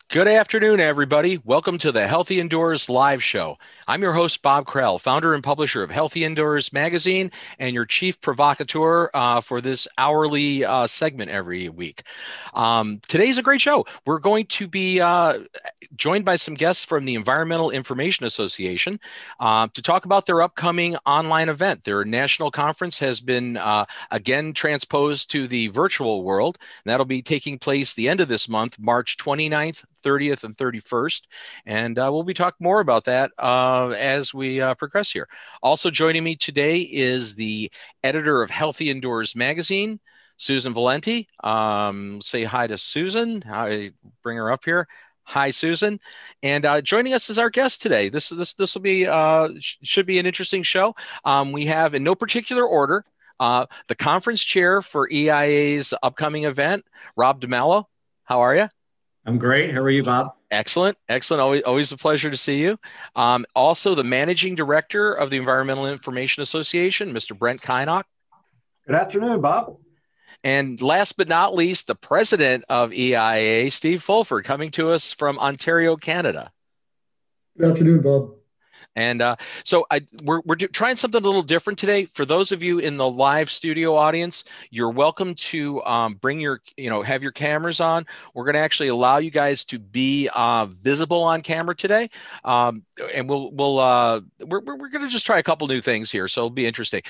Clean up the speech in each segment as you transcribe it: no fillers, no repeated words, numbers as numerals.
Good afternoon, everybody. Welcome to the Healthy Indoors live show. I'm your host, Bob Krell, founder and publisher of Healthy Indoors magazine and your chief provocateur for this hourly segment every week. Today's a great show. We're going to be joined by some guests from the Environmental Information Association to talk about their upcoming online event. Their national conference has been again transposed to the virtual world, and that'll be taking place the end of this month, March 29th, 30th, and 31st. And we'll be talking more about that as we progress here. Also joining me today is the editor of Healthy Indoors magazine, Susan Valenti. Say hi to Susan. I bring her up here. Hi, Susan. And joining us as our guest today. This will be should be an interesting show. We have, in no particular order, the conference chair for EIA's upcoming event, Rob DeMalo. How are you? I'm great. How are you, Bob? Excellent. Always a pleasure to see you. Also, the managing director of the Environmental Information Association, Mr. Brent Kynoch. Good afternoon, Bob. And last but not least, the president of EIA, Steve Fulford, coming to us from Ontario, Canada. Good afternoon, Bob. And so we're trying something a little different today. For those of you in the live studio audience, you're welcome to bring your, have your cameras on. We're going to actually allow you guys to be visible on camera today. And we're going to just try a couple new things here. So it'll be interesting.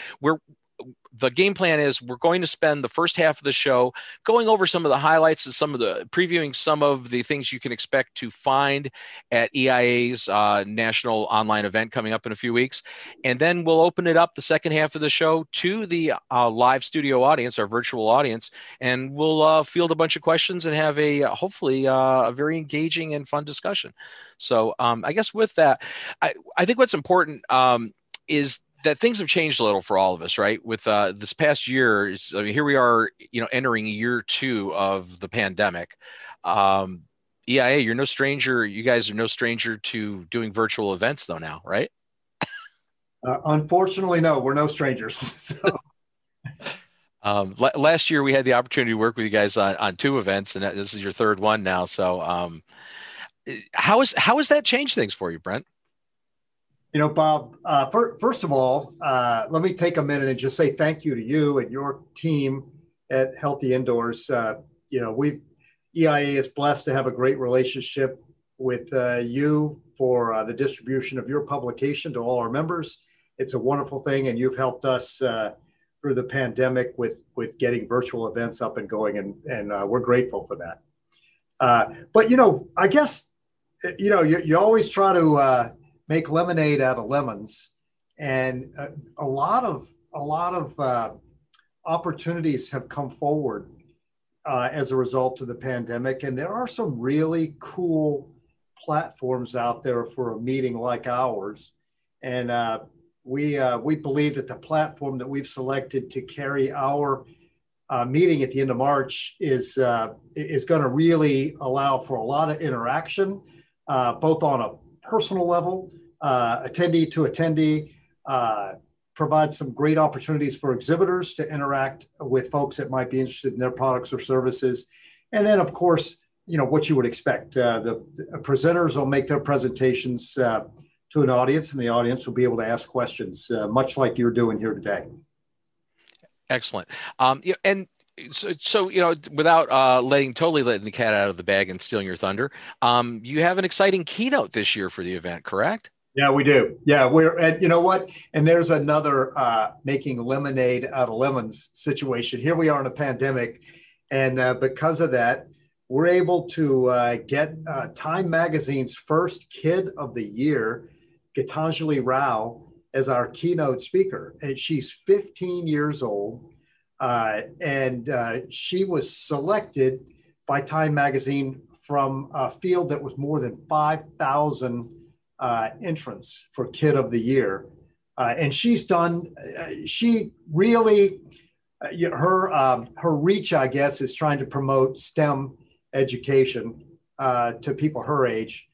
The game plan is we're going to spend the first half of the show going over some of the highlights and previewing some of the things you can expect to find at EIA's national online event coming up in a few weeks. And then we'll open it up the second half of the show to the live studio audience, our virtual audience, and we'll field a bunch of questions and have hopefully a very engaging and fun discussion. So I guess with that, I think what's important is that things have changed a little for all of us, right? With this past year, here we are, entering year 2 of the pandemic. EIA, you're no stranger. You guys are no stranger to doing virtual events, though. Now, right? Unfortunately, no, we're no strangers. So. Last year, we had the opportunity to work with you guys on 2 events, and this is your 3rd one now. So, how has that changed things for you, Brent? Bob, first of all, let me take a minute and just say thank you to you and your team at Healthy Indoors. EIA is blessed to have a great relationship with you for the distribution of your publication to all our members. It's a wonderful thing, and you've helped us through the pandemic with getting virtual events up and going, and we're grateful for that. But, I guess, you always try to make lemonade out of lemons, and a lot of opportunities have come forward as a result of the pandemic, and there are some really cool platforms out there for a meeting like ours. And we believe that the platform that we've selected to carry our meeting at the end of March is going to really allow for a lot of interaction, both on a personal level, attendee to attendee, provide some great opportunities for exhibitors to interact with folks that might be interested in their products or services. And then, of course, what you would expect. The presenters will make their presentations to an audience, and the audience will be able to ask questions, much like you're doing here today. Excellent. And so without totally letting the cat out of the bag and stealing your thunder, you have an exciting keynote this year for the event, correct? Yeah, we do. Yeah, and you know what? And there's another making lemonade out of lemons situation. Here we are in a pandemic, and because of that, we're able to get Time Magazine's first Kid of the Year, Gitanjali Rao, as our keynote speaker. And she's 15 years old. And she was selected by Time Magazine from a field that was more than 5,000 entrants for Kid of the Year. And she's done, she really, her reach, I guess, is trying to promote STEM education to people her age.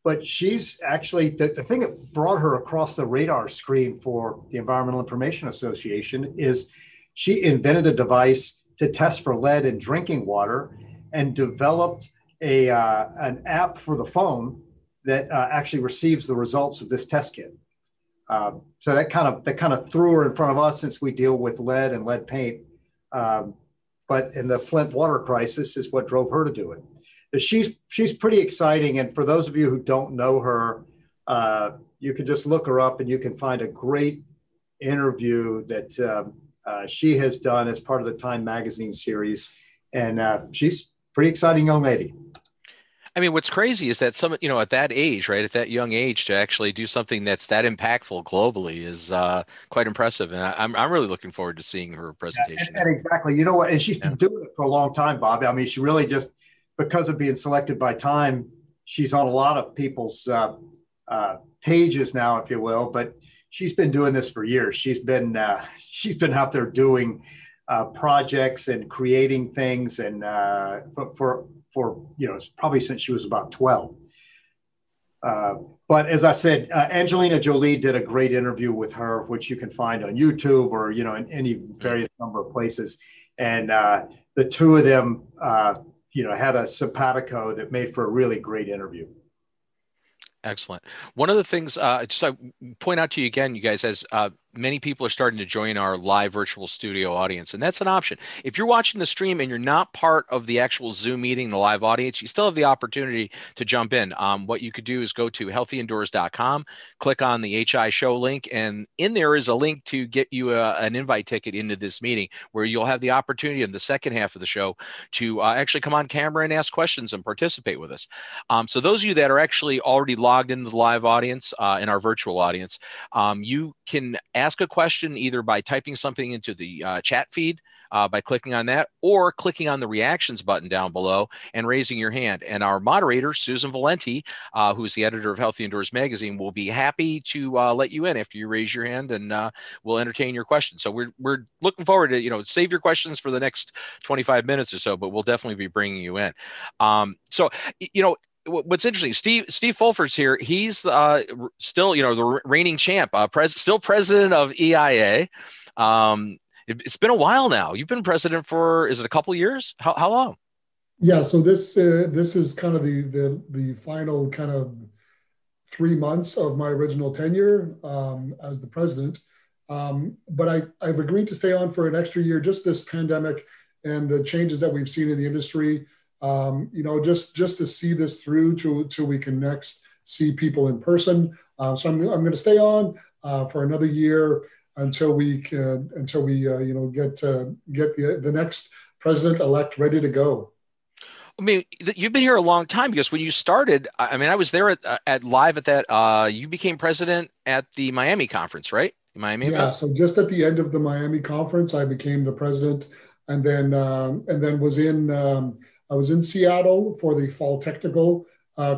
But she's actually, the thing that brought her across the radar screen for the Environmental Information Association is she invented a device to test for lead in drinking water and developed an app for the phone that actually receives the results of this test kit. So that kind of threw her in front of us, since we deal with lead and lead paint. But in the Flint water crisis is what drove her to do it. But she's pretty exciting. And for those of you who don't know her, you can just look her up and you can find a great interview that she has done as part of the Time Magazine series. And she's a pretty exciting young lady. I mean, what's crazy is that at that age, right, at that young age, to actually do something that's that impactful globally is quite impressive. And I'm really looking forward to seeing her presentation. And exactly. You know what? And she's been doing it for a long time, Bob. I mean, she really just, because of being selected by Time, she's on a lot of people's pages now, if you will. But she's been doing this for years. She's been out there doing projects and creating things, and for probably since she was about 12. But as I said, Angelina Jolie did a great interview with her, which you can find on YouTube or in any various number of places. And the two of them, had a simpatico that made for a really great interview. Excellent. One of the things, just I point out to you again, you guys, as many people are starting to join our live virtual studio audience, and that's an option. If you're watching the stream and you're not part of the actual Zoom meeting, the live audience, you still have the opportunity to jump in. What you could do is go to healthyindoors.com, click on the HI show link, and in there is a link to get you an invite ticket into this meeting, where you'll have the opportunity in the second half of the show to actually come on camera and ask questions and participate with us. So those of you that are actually already logged into the live audience, in our virtual audience, you can ask a question either by typing something into the chat feed by clicking on that, or clicking on the reactions button down below and raising your hand. And our moderator, Susan Valenti, who's the editor of Healthy Indoors Magazine, will be happy to let you in after you raise your hand, and we'll entertain your questions. So we're looking forward to, save your questions for the next 25 minutes or so, but we'll definitely be bringing you in. What's interesting, Steve Fulford's here. He's still, the reigning champ, still president of EIA. It's been a while now. You've been president for, is it a couple of years? How long? Yeah, so this is kind of the final kind of 3 months of my original tenure as the president. But I've agreed to stay on for an extra year. Just this pandemic and the changes that we've seen in the industry. Just to see this through till we can next see people in person. So I'm going to stay on for another year until we get the next president-elect ready to go. I mean, you've been here a long time, because when you started, I mean, I was there at live at that. You became president at the Miami conference, right? Miami event? Yeah. So just at the end of the Miami conference, I became the president, and then I was in Seattle for the Fall Technical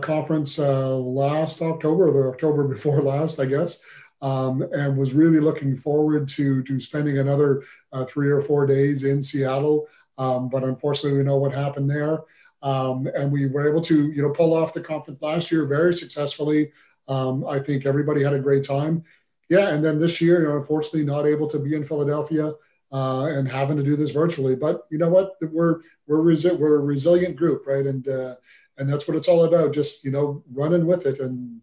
Conference last October, or the October before last, I guess, and was really looking forward to spending another 3 or 4 days in Seattle. But unfortunately, we know what happened there. And we were able to, pull off the conference last year very successfully. I think everybody had a great time. Yeah, and then this year, unfortunately, not able to be in Philadelphia. And having to do this virtually, but you know what? We're a resilient group, right? And that's what it's all about. Just running with it, and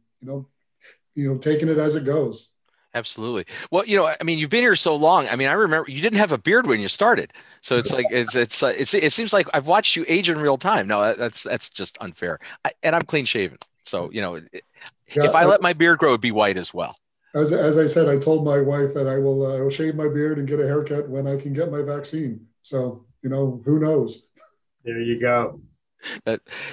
taking it as it goes. Absolutely. Well, I mean, you've been here so long. I mean, I remember you didn't have a beard when you started, so it's like it seems like I've watched you age in real time. No, that's just unfair. And I'm clean shaven, so if I let my beard grow, it'd be white as well. As I said, I told my wife that I will shave my beard and get a haircut when I can get my vaccine. So, who knows? There you go.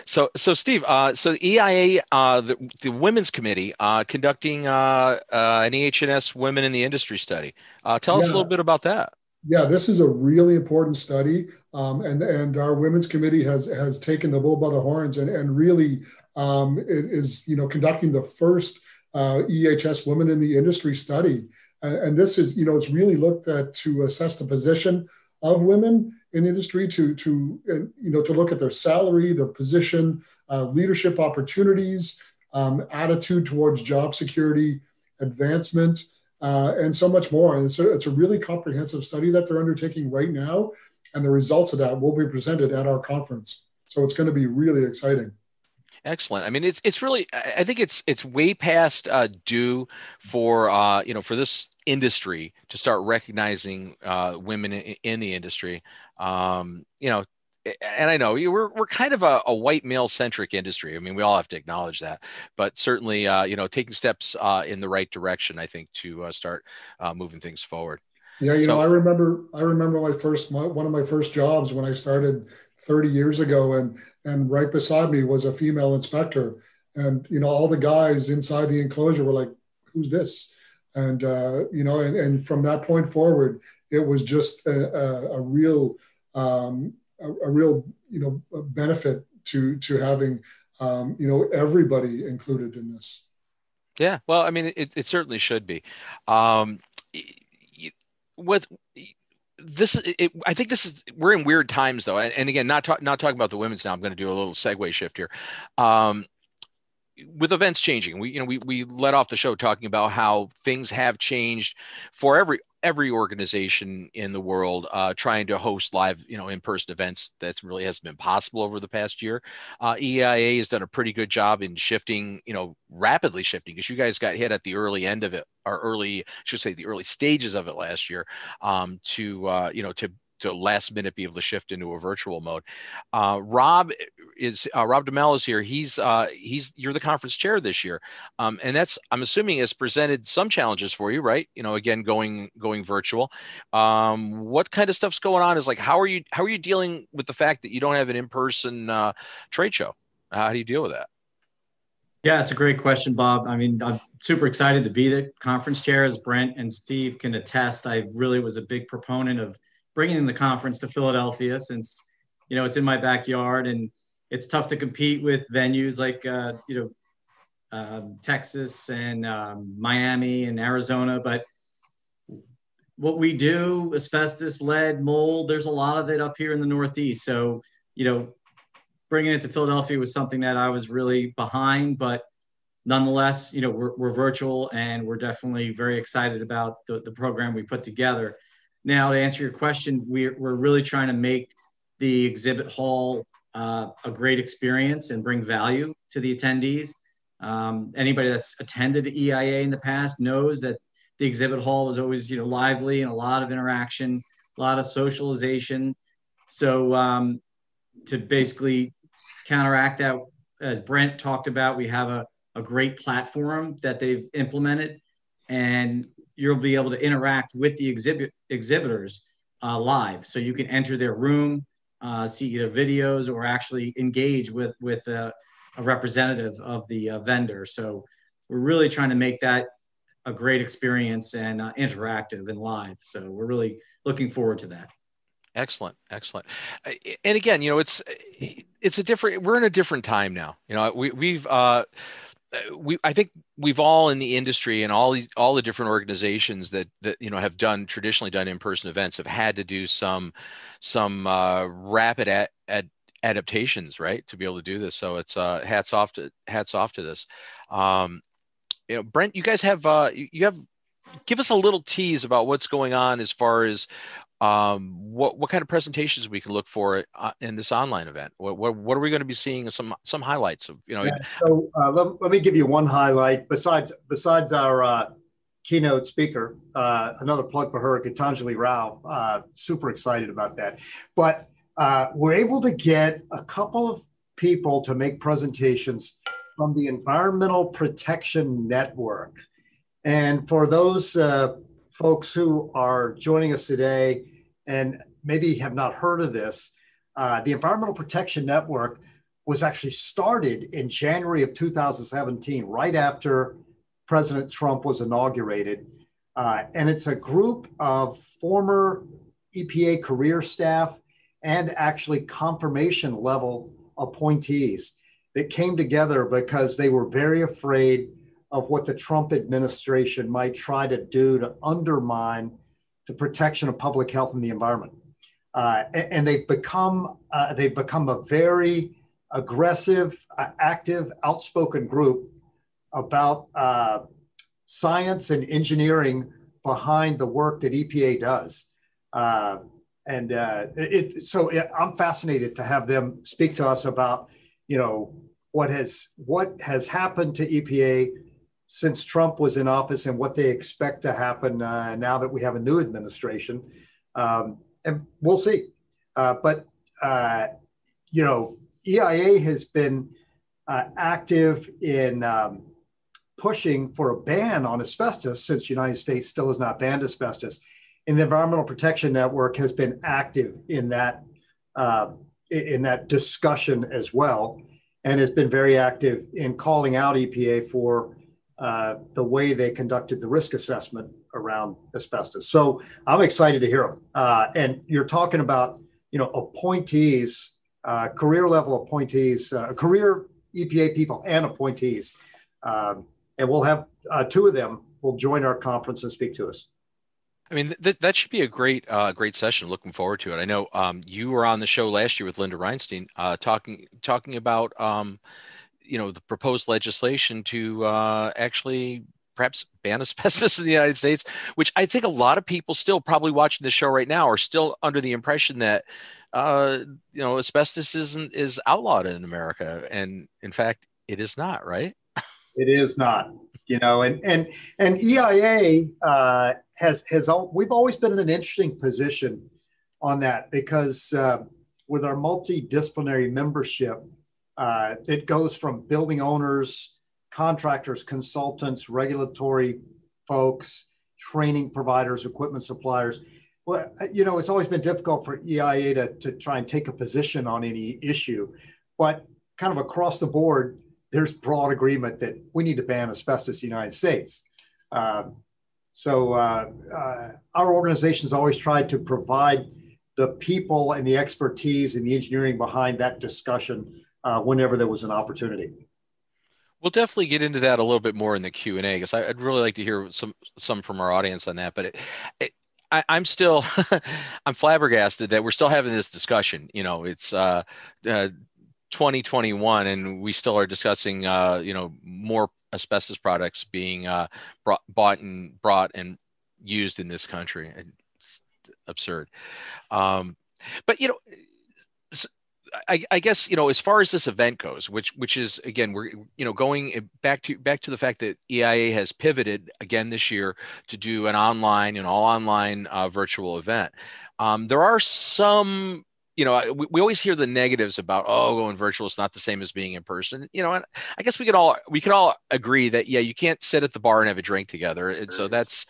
So Steve, so EIA, the Women's Committee, conducting an EH&S Women in the Industry study. Tell us a little bit about that. Yeah, this is a really important study, and our Women's Committee has taken the bull by the horns and really is conducting the first EHS Women in the Industry study. And this is, it's really looked at to assess the position of women in industry to look at their salary, their position, leadership opportunities, attitude towards job security, advancement, and so much more. And so it's a really comprehensive study that they're undertaking right now, and the results of that will be presented at our conference. So it's going to be really exciting. Excellent. I mean, it's really, I think it's way past due for for this industry to start recognizing women in the industry. And I know we're kind of a white male centric industry. I mean, we all have to acknowledge that, but certainly taking steps in the right direction, I think, to start moving things forward. Yeah, I remember one of my first jobs when I started 30 years ago, and right beside me was a female inspector, and all the guys inside the enclosure were like, "Who's this?" And and from that point forward, it was just a real benefit to having everybody included in this. Yeah, well, I mean, it certainly should be. With this, I think we're in weird times though, and again, not talking about the women's now. I'm going to do a little segue shift here. With events changing, we let off the show talking about how things have changed for every organization in the world, trying to host live, in-person events. That really hasn't been possible over the past year. EIA has done a pretty good job in shifting, rapidly shifting, because you guys got hit at the early end of it, or the early stages of it last year, to last minute be able to shift into a virtual mode. Rob DeMalo is here. You're the conference chair this year, and that's, I'm assuming, has presented some challenges for you, right? Again, going virtual. What kind of stuff's going on? Is like, how are you dealing with the fact that you don't have an in-person trade show? How do you deal with that? Yeah, it's a great question, Bob. I mean, I'm super excited to be the conference chair, as Brent and Steve can attest. I really was a big proponent of bringing the conference to Philadelphia, since it's in my backyard, and it's tough to compete with venues like Texas and Miami and Arizona. But what we do, asbestos, lead, mold, there's a lot of it up here in the Northeast. So bringing it to Philadelphia was something that I was really behind, but nonetheless, we're virtual, and we're definitely very excited about the program we put together. Now, to answer your question, we're really trying to make the exhibit hall a great experience and bring value to the attendees. Anybody that's attended EIA in the past knows that the exhibit hall was always lively, and a lot of interaction, a lot of socialization. So to basically counteract that, as Brent talked about, we have a great platform that they've implemented, and you'll be able to interact with the exhibitors live. So you can enter their room, see either videos, or actually engage with a representative of the vendor. So we're really trying to make that a great experience and interactive and live. So we're really looking forward to that. Excellent. And again, we're in a different time now. I think we've all in the industry, and all the different organizations that have traditionally done in-person events have had to do some rapid adaptations, right, to be able to do this. So it's hats off to this. Brent, you guys have give us a little tease about what's going on as far as what kind of presentations we can look for in this online event. What are we going to be seeing? Some highlights of Yeah, so let me give you one highlight besides our keynote speaker. Another plug for her, Gitanjali Rao. Super excited about that. But we're able to get a couple of people to make presentations from the Environmental Protection Network. And for those folks who are joining us today and maybe have not heard of this, the Environmental Protection Network was actually started in January of 2017, right after President Trump was inaugurated. And it's a group of former EPA career staff and actually confirmation level appointees that came together because they were very afraid of what the Trump administration might try to do to undermine the protection of public health and the environment. and they've become a very aggressive, active, outspoken group about science and engineering behind the work that EPA does. So I'm fascinated to have them speak to us about, what has happened to EPA since Trump was in office and what they expect to happen now that we have a new administration. And we'll see. But EIA has been active in pushing for a ban on asbestos since the United States still has not banned asbestos. And the Environmental Protection Network has been active in that discussion as well, and has been very active in calling out EPA for the way they conducted the risk assessment around asbestos. So I'm excited to hear them. And you're talking about, appointees, career level appointees, career EPA people and appointees. And we'll have two of them will join our conference and speak to us. I mean, that should be a great session. Looking forward to it. I know you were on the show last year with Linda Reinstein talking about the proposed legislation to actually perhaps ban asbestos in the United States, which I think a lot of people still probably watching the show right now are still under the impression that asbestos is outlawed in America, and in fact, it is not, right? It is not. And EIA we've always been in an interesting position on that because with our multidisciplinary membership, it goes from building owners, contractors, consultants, regulatory folks, training providers, equipment suppliers. Well, it's always been difficult for EIA to try and take a position on any issue, but kind of across the board, there's broad agreement that we need to ban asbestos in the United States. So our organization's always tried to provide the people and the expertise and the engineering behind that discussion whenever there was an opportunity. We'll definitely get into that a little bit more in the Q&A because I'd really like to hear some from our audience on that. But I'm still I'm flabbergasted that we're still having this discussion. It's 2021 and we still are discussing more asbestos products being bought and used in this country. It's absurd. But I guess as far as this event goes, which is again we're going back to the fact that EIA has pivoted again this year to do an all online virtual event. There are some. We always hear the negatives about going virtual is not the same as being in person. And I guess we could all agree that you can't sit at the bar and have a drink together. And so that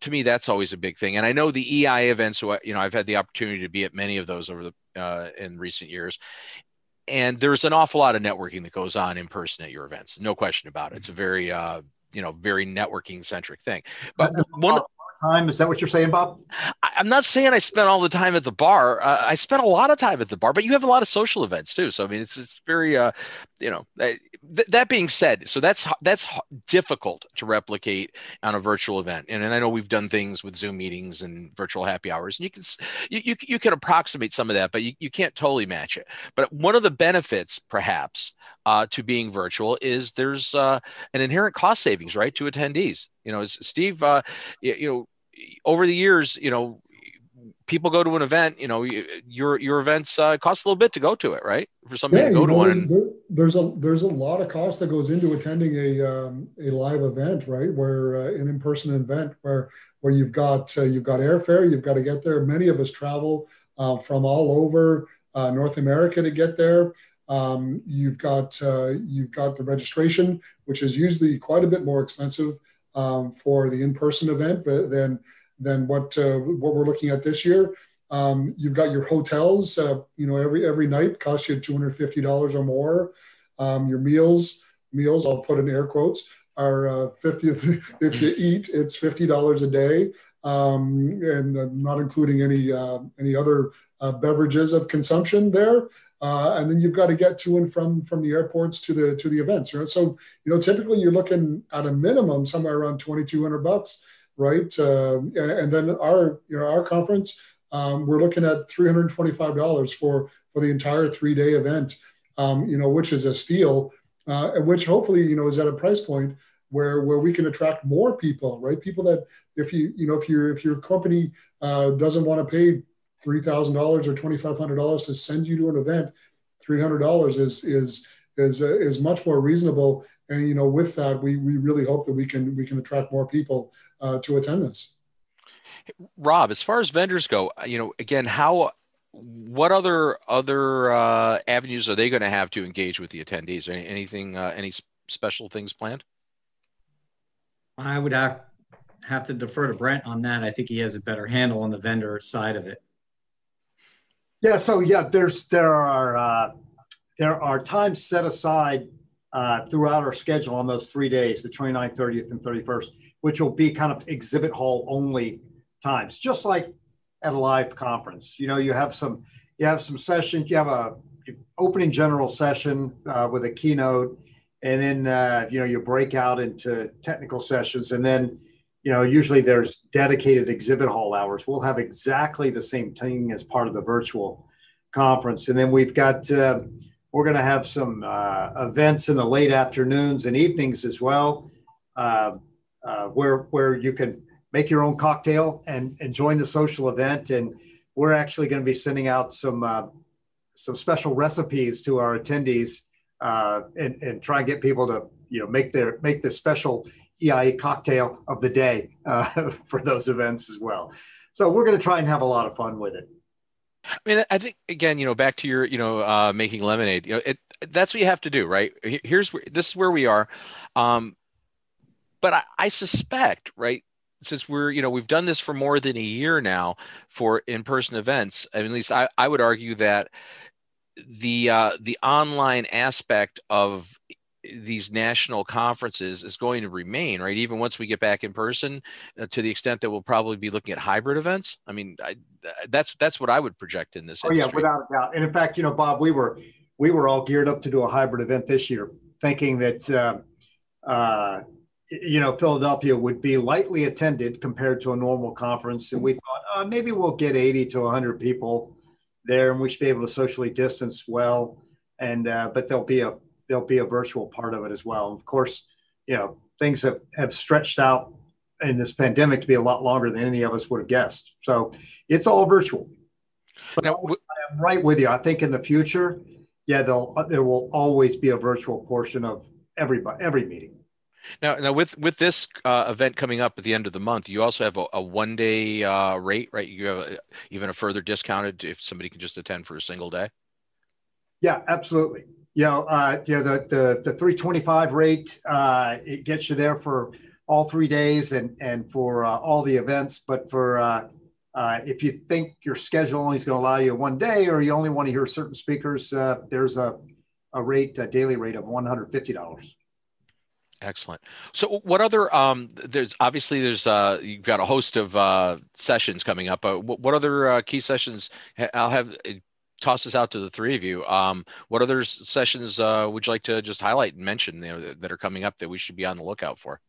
to me that's always a big thing. And I know the EIA events. So I've had the opportunity to be at many of those over in recent years. And there's an awful lot of networking that goes on in person at your events. No question about it. It's a very very networking centric thing. But one time. Is that what you're saying, Bob? I'm not saying I spent all the time at the bar. I spent a lot of time at the bar, but you have a lot of social events too. So I mean, it's very, that being said, so that's difficult to replicate on a virtual event. And I know we've done things with Zoom meetings and virtual happy hours, and you can approximate some of that, but you can't totally match it. But one of the benefits, perhaps, to being virtual is there's an inherent cost savings, right, to attendees. Steve, over the years, people go to an event, your events cost a little bit to go to it, right? For somebody to go to one. There's a lot of cost that goes into attending a live event, right? Where an in-person event where you've got airfare, you've got to get there. Many of us travel from all over North America to get there. You've got the registration, which is usually quite a bit more expensive for the in-person event than what we're looking at this year. You've got your hotels, every night costs you $250 or more. Your meals, I'll put in air quotes, are if you eat, it's $50 a day, and not including any other beverages of consumption there. And then you've got to get to and from the airports to the events. So typically you're looking at a minimum somewhere around $2,200, right? And then our conference, we're looking at $325 for the entire 3-day event, which is a steal, which hopefully, is at a price point where we can attract more people, right? People that if your company doesn't want to pay $3,000 or $2,500 to send you to an event, $300 is much more reasonable. And with that, we really hope that we can attract more people to attend this. Rob, as far as vendors go, again, what other avenues are they going to have to engage with the attendees? Any special things planned? I would have to defer to Brent on that. I think he has a better handle on the vendor side of it. Yeah. So there are times set aside throughout our schedule on those 3 days, the 29th, 30th, and 31st, which will be kind of exhibit hall only times, just like at a live conference. You have some sessions. You have a opening general session with a keynote, and then you break out into technical sessions, and then usually there's dedicated exhibit hall hours. We'll have exactly the same thing as part of the virtual conference, and then we've got we're going to have some events in the late afternoons and evenings as well, where you can make your own cocktail and join the social event. And we're actually going to be sending out some special recipes to our attendees and try and get people to make the special EIA cocktail of the day for those events as well. So we're going to try and have a lot of fun with it. I mean, I think again, back to your, making lemonade. That's what you have to do, right? This is where we are. But I suspect, right, since we've done this for more than a year now for in-person events, I mean, at least I would argue that the online aspect of these national conferences is going to remain, right? Even once we get back in person, to the extent that we'll probably be looking at hybrid events. I mean, that's what I would project in this industry. Yeah, without a doubt. And in fact, Bob, we were all geared up to do a hybrid event this year, thinking that Philadelphia would be lightly attended compared to a normal conference, and we thought maybe we'll get 80 to 100 people there, and we should be able to socially distance well. And but there'll be a virtual part of it as well. Of course, things have stretched out in this pandemic to be a lot longer than any of us would have guessed. So it's all virtual. But now, I'm right with you. I think in the future, there will always be a virtual portion of every meeting. Now with this event coming up at the end of the month, you also have a 1-day rate, right? You have even a further discounted if somebody can just attend for a single day. Yeah, absolutely. The 325 rate, it gets you there for all 3 days and for all the events. But for if you think your schedule only is going to allow you 1 day, or you only want to hear certain speakers, there's a daily rate of $150. Excellent. So what other, there's you've got a host of sessions coming up. What other key sessions? I'll have toss this out to the three of you. What other sessions would you like to just highlight and mention that are coming up that we should be on the lookout for?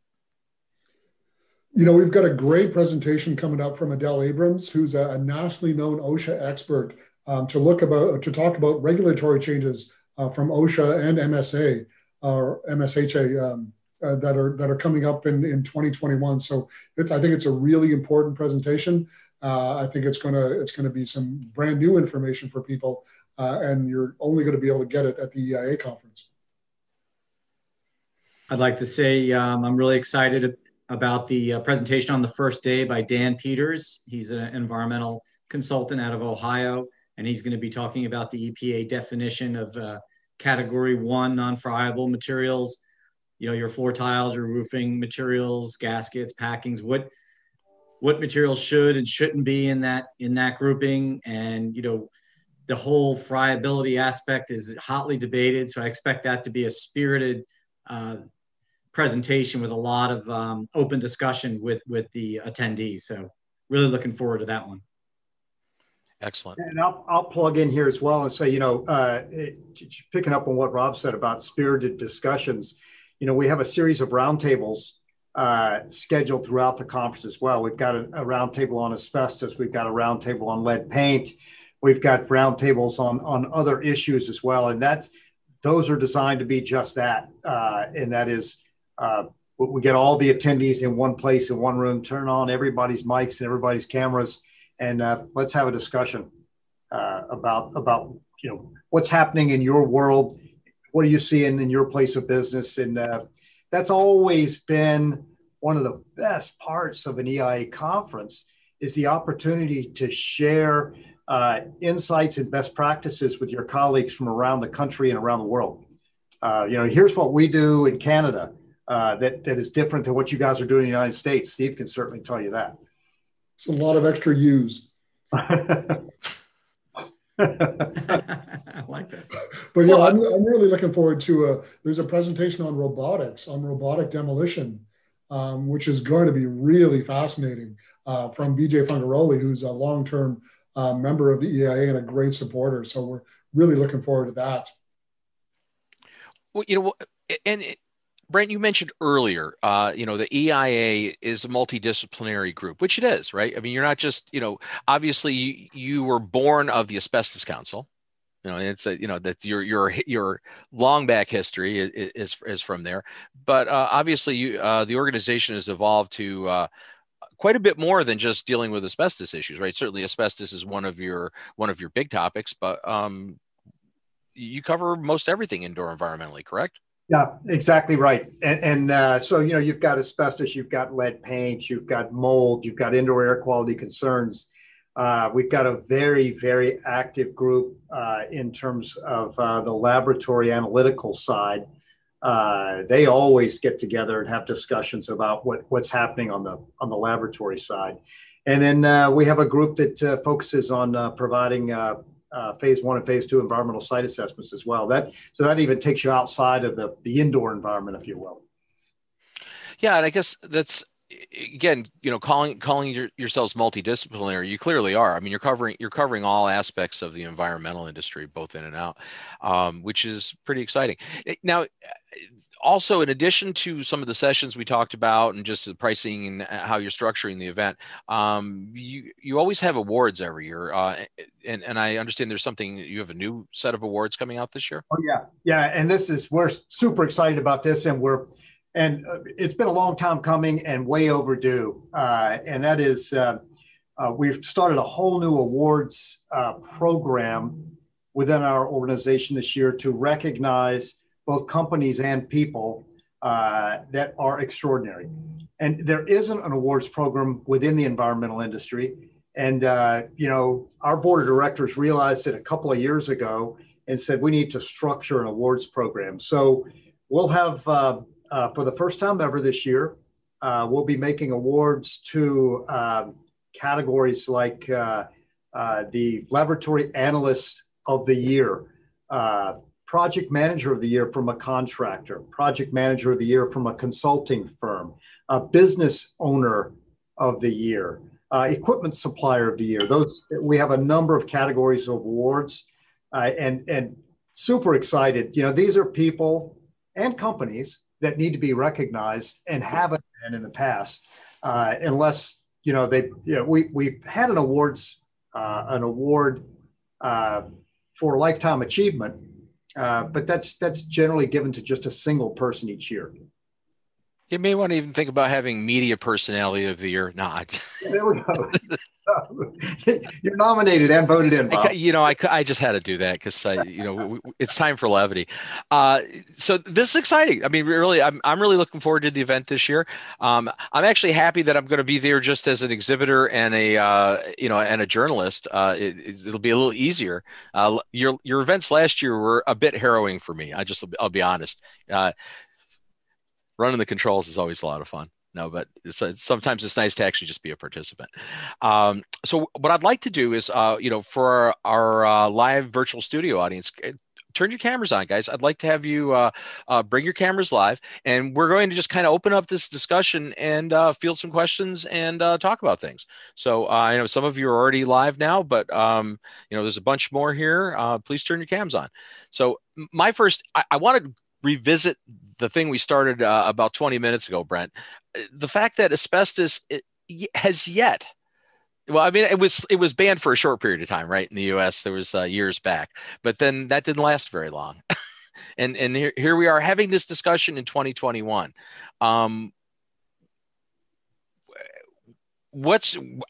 We've got a great presentation coming up from Adele Abrams, who's a nationally known OSHA expert, to talk about regulatory changes from OSHA and MSA or MSHA that are coming up in 2021. So I think it's a really important presentation. I think it's going to be some brand new information for people, and you're only going to be able to get it at the EIA conference. I'd like to say I'm really excited about the presentation on the first day by Dan Peters. He's an environmental consultant out of Ohio, and he's going to be talking about the EPA definition of Category 1 non-friable materials. Your floor tiles, your roofing materials, gaskets, packings. What materials should and shouldn't be in that grouping, and the whole friability aspect is hotly debated. So I expect that to be a spirited presentation with a lot of open discussion with the attendees. So really looking forward to that one. Excellent. And I'll plug in here as well and say, picking up on what Rob said about spirited discussions, we have a series of roundtables scheduled throughout the conference as well. We've got a roundtable on asbestos. We've got a roundtable on lead paint. We've got roundtables on other issues as well. And those are designed to be just that. And that is, we get all the attendees in one place, in one room, turn on everybody's mics and everybody's cameras, and let's have a discussion about what's happening in your world. What are you seeing in your place of business? And that's always been one of the best parts of an EIA conference, is the opportunity to share insights and best practices with your colleagues from around the country and around the world. Here's what we do in Canada that is different than what you guys are doing in the United States. Steve can certainly tell you that. It's a lot of extra U's. I like that. But yeah, I'm really looking forward to there's a presentation on robotics, on robotic demolition, which is going to be really fascinating from BJ Fungaroli, who's a long-term member of the EIA and a great supporter. So we're really looking forward to that. Well, Brent, you mentioned earlier, the EIA is a multidisciplinary group, which it is, right? I mean, you're not just, obviously you were born of the Asbestos Council. It's that's your long back history is from there. But obviously, the organization has evolved to quite a bit more than just dealing with asbestos issues, right? Certainly, asbestos is one of your big topics, but you cover most everything indoor environmentally, correct? Yeah, exactly right. And so, you've got asbestos, you've got lead paint, you've got mold, you've got indoor air quality concerns. We've got a very, very active group in terms of the laboratory analytical side. They always get together and have discussions about what's happening on the laboratory side. And then we have a group that focuses on providing phase 1 and phase 2 environmental site assessments as well. So that even takes you outside of the indoor environment, if you will. Yeah, and I guess that's, again, calling yourselves multidisciplinary. You clearly are. I mean, you're covering all aspects of the environmental industry, both in and out, which is pretty exciting. Now, also, in addition to some of the sessions we talked about and just the pricing and how you're structuring the event, you always have awards every year. And I understand you have a new set of awards coming out this year. Oh yeah. And we're super excited about this, and it's been a long time coming and way overdue. And that is, we've started a whole new awards program within our organization this year to recognize both companies and people that are extraordinary. And there isn't an awards program within the environmental industry. And, our board of directors realized it a couple of years ago and said, we need to structure an awards program. So we'll have, for the first time ever this year, we'll be making awards to categories like the Laboratory Analyst of the Year, Project Manager of the Year from a contractor, Project Manager of the Year from a consulting firm, Business Owner of the Year, Equipment Supplier of the Year. We have a number of categories of awards, and super excited. These are people and companies that need to be recognized and haven't been in the past, unless we've had an award for lifetime achievement. But that's generally given to just a single person each year. You may want to even think about having Media Personality of the Year. No, there we go. You're nominated and voted in, Bob. I just had to do that because it's time for levity. So this is exciting. I mean, really, I'm really looking forward to the event this year. I'm actually happy that I'm going to be there just as an exhibitor and a journalist. It'll be a little easier. Your events last year were a bit harrowing for me. I'll be honest. Running the controls is always a lot of fun. No, but sometimes it's nice to actually just be a participant. So what I'd like to do is, for our live virtual studio audience, turn your cameras on, guys. I'd like to have you bring your cameras live, and we're going to just kind of open up this discussion and field some questions and talk about things. So I know some of you are already live now, but there's a bunch more here. Please turn your cams on. So I want to revisit the thing we started about 20 minutes ago, Brent. The fact that asbestos has yet, well, I mean, it was banned for a short period of time, right? In the U.S., there was years back, but then that didn't last very long. And here we are having this discussion in 2021. What's going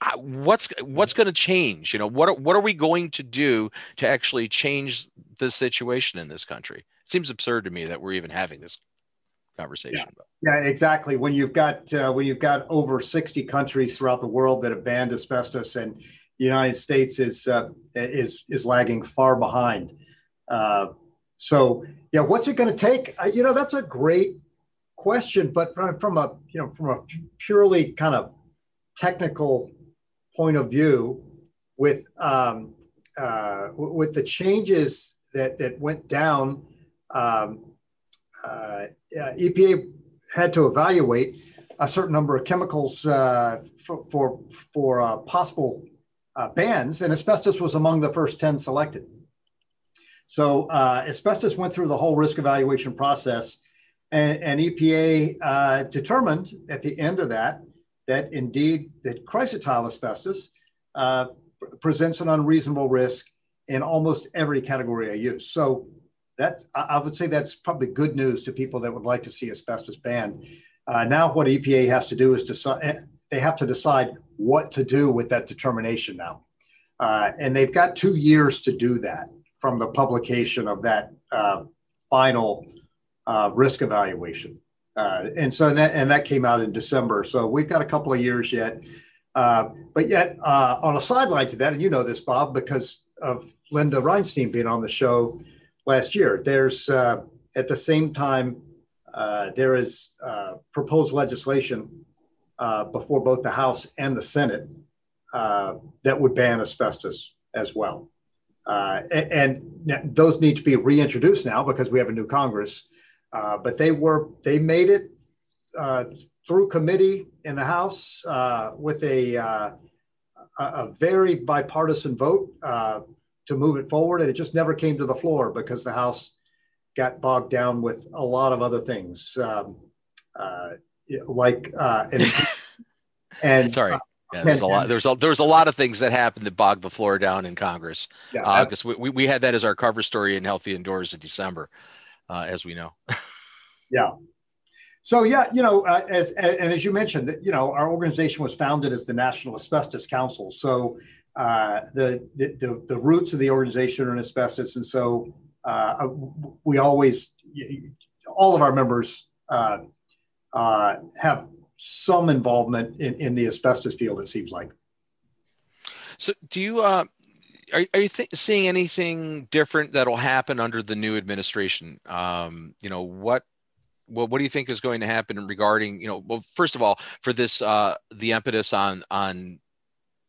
to change? You know, what are we going to do to actually change the situation in this country? It seems absurd to me that we're even having this conversation. Yeah, exactly. When you've got over 60 countries throughout the world that have banned asbestos, and the United States is lagging far behind. So yeah, what's it going to take? That's a great question, but from a purely kind of technical point of view, with the changes that went down, EPA had to evaluate a certain number of chemicals for possible bans, and asbestos was among the first 10 selected. So asbestos went through the whole risk evaluation process, and EPA determined at the end of that indeed that chrysotile asbestos presents an unreasonable risk in almost every category of use. So I would say that's probably good news to people that would like to see asbestos banned. Now what EPA has to do is they have to decide what to do with that determination now. And they've got 2 years to do that from the publication of that final risk evaluation. And that came out in December. So we've got a couple of years yet. But yet on a sideline to that, and you know this, Bob, because of Linda Reinstein being on the show last year, there's at the same time, there is proposed legislation before both the House and the Senate that would ban asbestos as well. And those need to be reintroduced now because we have a new Congress. But they made it through committee in the House with a very bipartisan vote to move it forward, and it just never came to the floor because the House got bogged down with a lot of other things, and sorry. Yeah, there's a lot of things that happened that bogged the floor down in Congress. Because we had that as our cover story in Healthy Indoors in December, as we know. Yeah. So yeah, as you mentioned, our organization was founded as the National Asbestos Council. So the roots of the organization are in asbestos, and so we always, all of our members have some involvement in the asbestos field, it seems like. So do you are you seeing anything different that'll happen under the new administration? What do you think is going to happen regarding, well, first of all, for this, the impetus on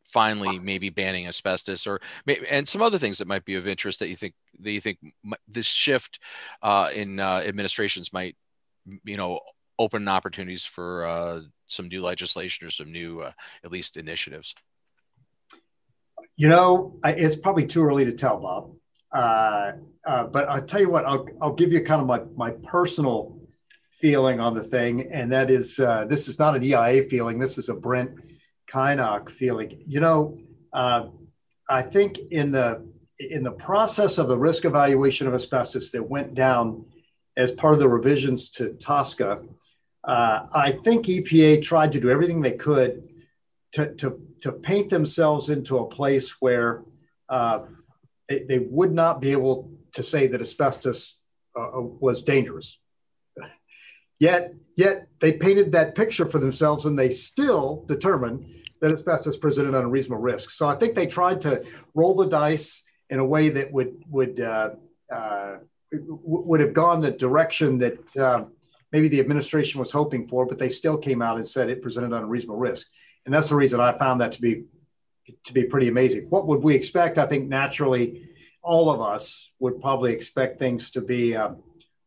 finally maybe banning asbestos, and some other things that might be of interest that you think this shift in administrations might, open opportunities for some new legislation or some new, at least, initiatives? It's probably too early to tell, Bob. But I'll tell you what, I'll give you kind of my personal feeling on the thing, and that is this is not an EIA feeling. This is a Brent Kynoch feeling. I think in the process of the risk evaluation of asbestos that went down as part of the revisions to TSCA, I think EPA tried to do everything they could to paint themselves into a place where they would not be able to say that asbestos was dangerous. Yet they painted that picture for themselves, and they still determined that asbestos presented an unreasonable risk. So I think they tried to roll the dice in a way that would have gone the direction that maybe the administration was hoping for, but they still came out and said it presented an unreasonable risk. And that's the reason I found that to be pretty amazing. What would we expect? I think naturally all of us would probably expect things to be a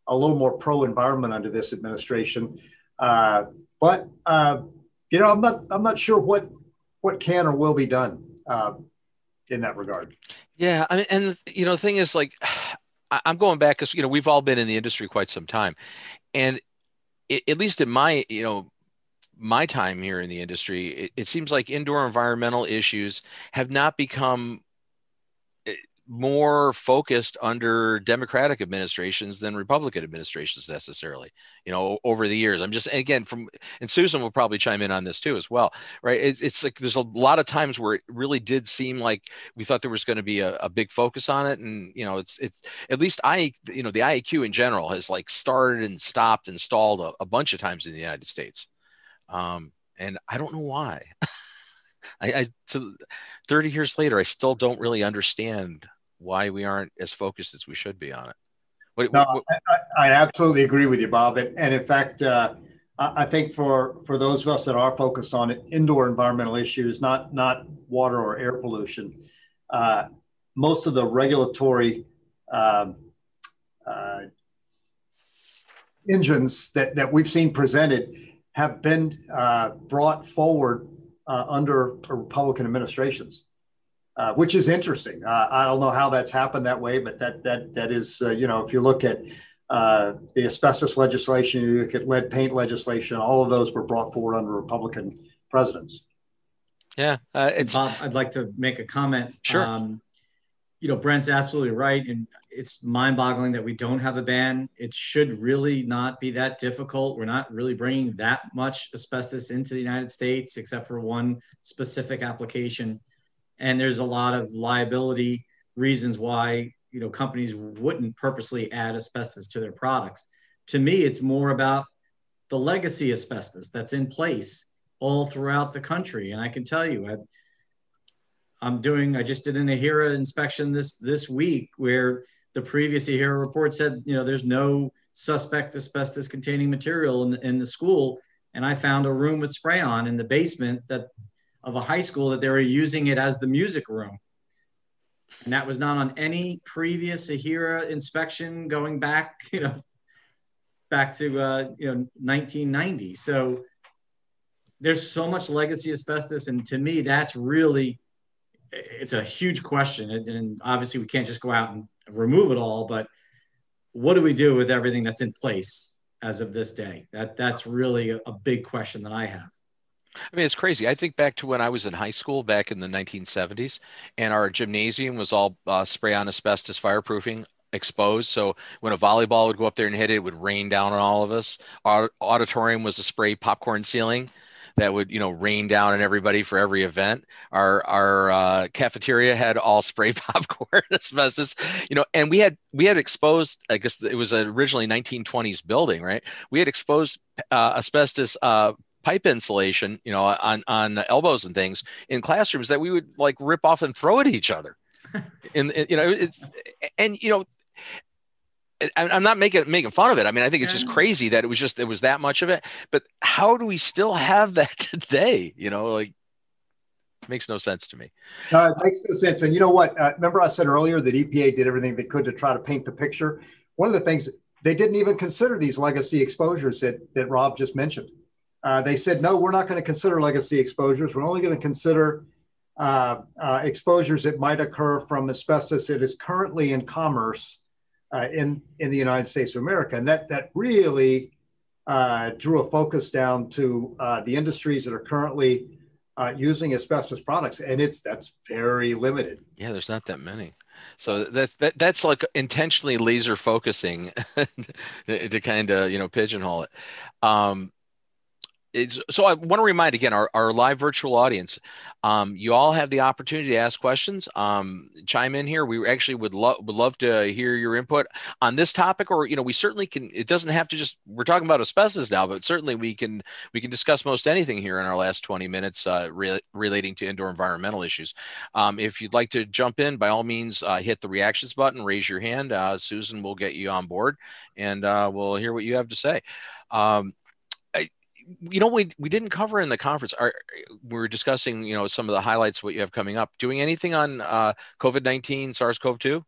little more pro-environment under this administration, but I'm not sure what can or will be done in that regard. Yeah, I mean, and the thing is, like, I'm going back because, we've all been in the industry quite some time. And at least in my, my time here in the industry, it seems like indoor environmental issues have not become more focused under Democratic administrations than Republican administrations necessarily, over the years. I'm just, again, and Susan will probably chime in on this too as well, right? It's like there's a lot of times where it really did seem like we thought there was going to be a big focus on it. And, it's at least the IAQ in general has like started and stopped and stalled a bunch of times in the United States. And I don't know why. So 30 years later, I still don't really understand why we aren't as focused as we should be on it. I absolutely agree with you, Bob. And in fact, I think for those of us that are focused on indoor environmental issues, not water or air pollution, most of the regulatory engines that we've seen presented have been brought forward under Republican administrations, which is interesting. I don't know how that's happened that way, but that is, if you look at the asbestos legislation, you look at lead paint legislation, all of those were brought forward under Republican presidents. Yeah. Bob, I'd like to make a comment. Sure. Brent's absolutely right. And it's mind-boggling that we don't have a ban. It should really not be that difficult. We're not really bringing that much asbestos into the United States, except for one specific application. And there's a lot of liability reasons why, companies wouldn't purposely add asbestos to their products. To me, it's more about the legacy asbestos that's in place all throughout the country. And I can tell you, I just did an EIA inspection this week where the previous EIA report said, there's no suspect asbestos containing material in the school. And I found a room with spray on in the basement of a high school that they were using it as the music room. And that was not on any previous EIA inspection going back, back to 1990. So there's so much legacy asbestos. And to me, it's a huge question. And obviously we can't just go out and remove it all, but what do we do with everything that's in place as of this day? That's really a big question that I have. I mean, it's crazy. I think back to when I was in high school back in the 1970s, and our gymnasium was all spray on asbestos fireproofing exposed. So when a volleyball would go up there and hit it, it would rain down on all of us. Our auditorium was a spray popcorn ceiling that would, rain down on everybody for every event. Our cafeteria had all spray popcorn asbestos, and we had exposed, I guess it was originally 1920s building, right? We had exposed asbestos pipe insulation, on the elbows and things in classrooms that we would like rip off and throw at each other. I'm not making fun of it. I mean, I think it's just crazy that it was that much of it. But how do we still have that today? It makes no sense to me. No, it makes no sense. And you know what? Remember I said earlier that EPA did everything they could to try to paint the picture. One of the things, they didn't even consider these legacy exposures that Rob just mentioned. They said, no, we're not going to consider legacy exposures. We're only going to consider exposures that might occur from asbestos that is currently in commerce in the United States of America. And that really drew a focus down to the industries that are currently using asbestos products. And that's very limited. Yeah, there's not that many. So that's like intentionally laser focusing to kind of, pigeonhole it. So I want to remind again our live virtual audience, you all have the opportunity to ask questions, chime in here. We actually would love to hear your input on this topic, or we certainly can. It doesn't have to just, we're talking about asbestos now, but certainly we can discuss most anything here in our last 20 minutes relating to indoor environmental issues. If you'd like to jump in, by all means, hit the reactions button, raise your hand. Susan will get you on board, and we'll hear what you have to say. We didn't cover in the conference. We were discussing, some of the highlights of what you have coming up. Doing anything on COVID-19, SARS-CoV-2?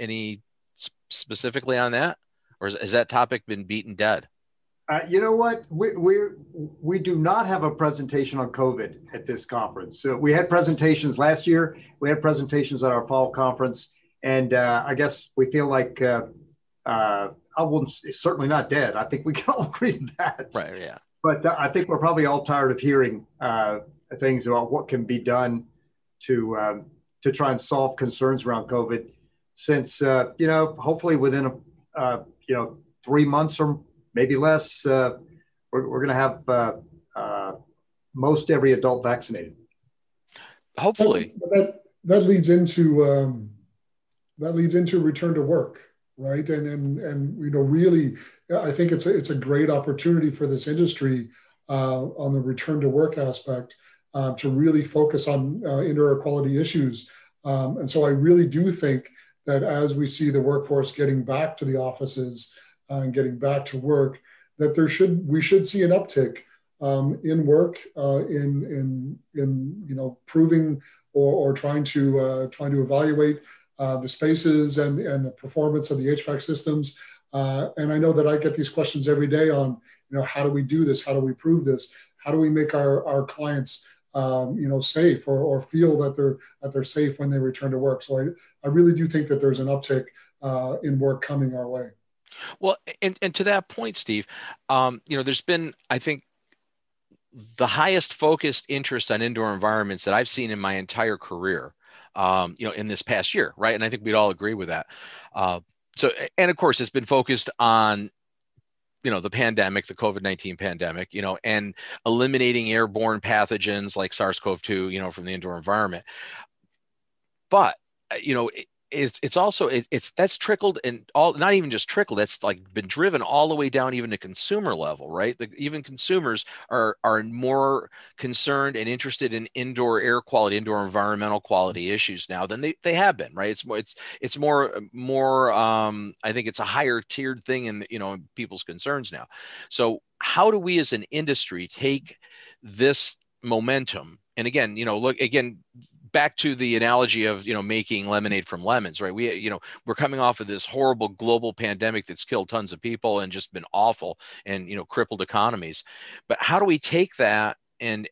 Any specifically on that, or has that topic been beaten dead? You know what? We do not have a presentation on COVID at this conference. So we had presentations last year. We had presentations at our fall conference, And I guess we feel like I wouldn't, it's certainly not dead. I think we can all agree to that. Right. Yeah. But I think we're probably all tired of hearing things about what can be done to try and solve concerns around COVID. Since hopefully within 3 months or maybe less, we're going to have most every adult vaccinated. Hopefully. That leads into return to work, right? And really, I think it's a great opportunity for this industry on the return to work aspect to really focus on indoor air quality issues. And so I really do think that as we see the workforce getting back to the offices and getting back to work, that we should see an uptick in work, in proving or trying to evaluate the spaces and the performance of the HVAC systems. And I know that I get these questions every day on, how do we do this? How do we prove this? How do we make our clients, safe or feel that they're safe when they return to work? So I really do think that there's an uptick in work coming our way. Well, and to that point, Steve, there's been, I think, the highest focused interest on indoor environments that I've seen in my entire career, in this past year, right? And I think we'd all agree with that. And of course, it's been focused on, the pandemic, the COVID-19 pandemic, and eliminating airborne pathogens like SARS-CoV-2, from the indoor environment. But, it's also that's trickled and all, not even just trickled, that's like been driven all the way down even to consumer level, right? Even consumers are more concerned and interested in indoor air quality, indoor environmental quality issues now than they have been, right? It's more I think it's a higher tiered thing in people's concerns now. So how do we as an industry take this momentum? And again, look again, back to the analogy of, making lemonade from lemons, right? We're coming off of this horrible global pandemic that's killed tons of people and just been awful and, crippled economies. But how do we take that and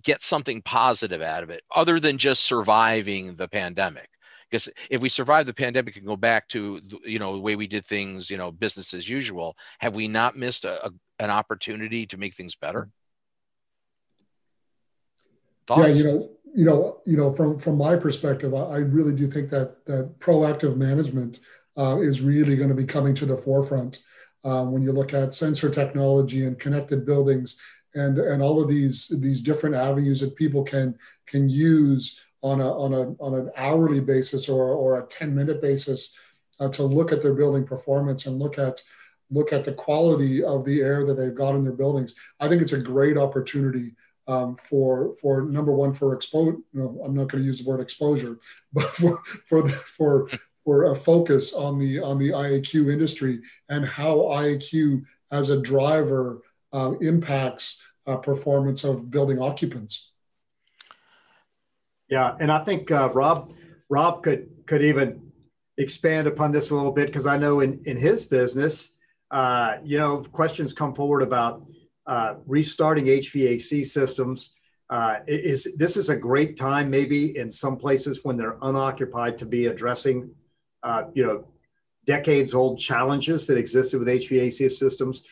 get something positive out of it other than just surviving the pandemic? Because if we survive the pandemic and go back to, the way we did things, business as usual, have we not missed an opportunity to make things better? Thoughts? Yeah, from my perspective, I really do think that proactive management is really going to be coming to the forefront when you look at sensor technology and connected buildings and all of these different avenues that people can use on an hourly basis or a 10-minute basis to look at their building performance and look at the quality of the air that they've got in their buildings. I think it's a great opportunity for number one, for I'm not going to use the word exposure, but for a focus on the IAQ industry and how IAQ as a driver impacts performance of building occupants. Yeah, and I think Rob could even expand upon this a little bit, because I know in his business, questions come forward about restarting HVAC systems. This is a great time, maybe in some places when they're unoccupied, to be addressing, decades-old challenges that existed with HVAC systems.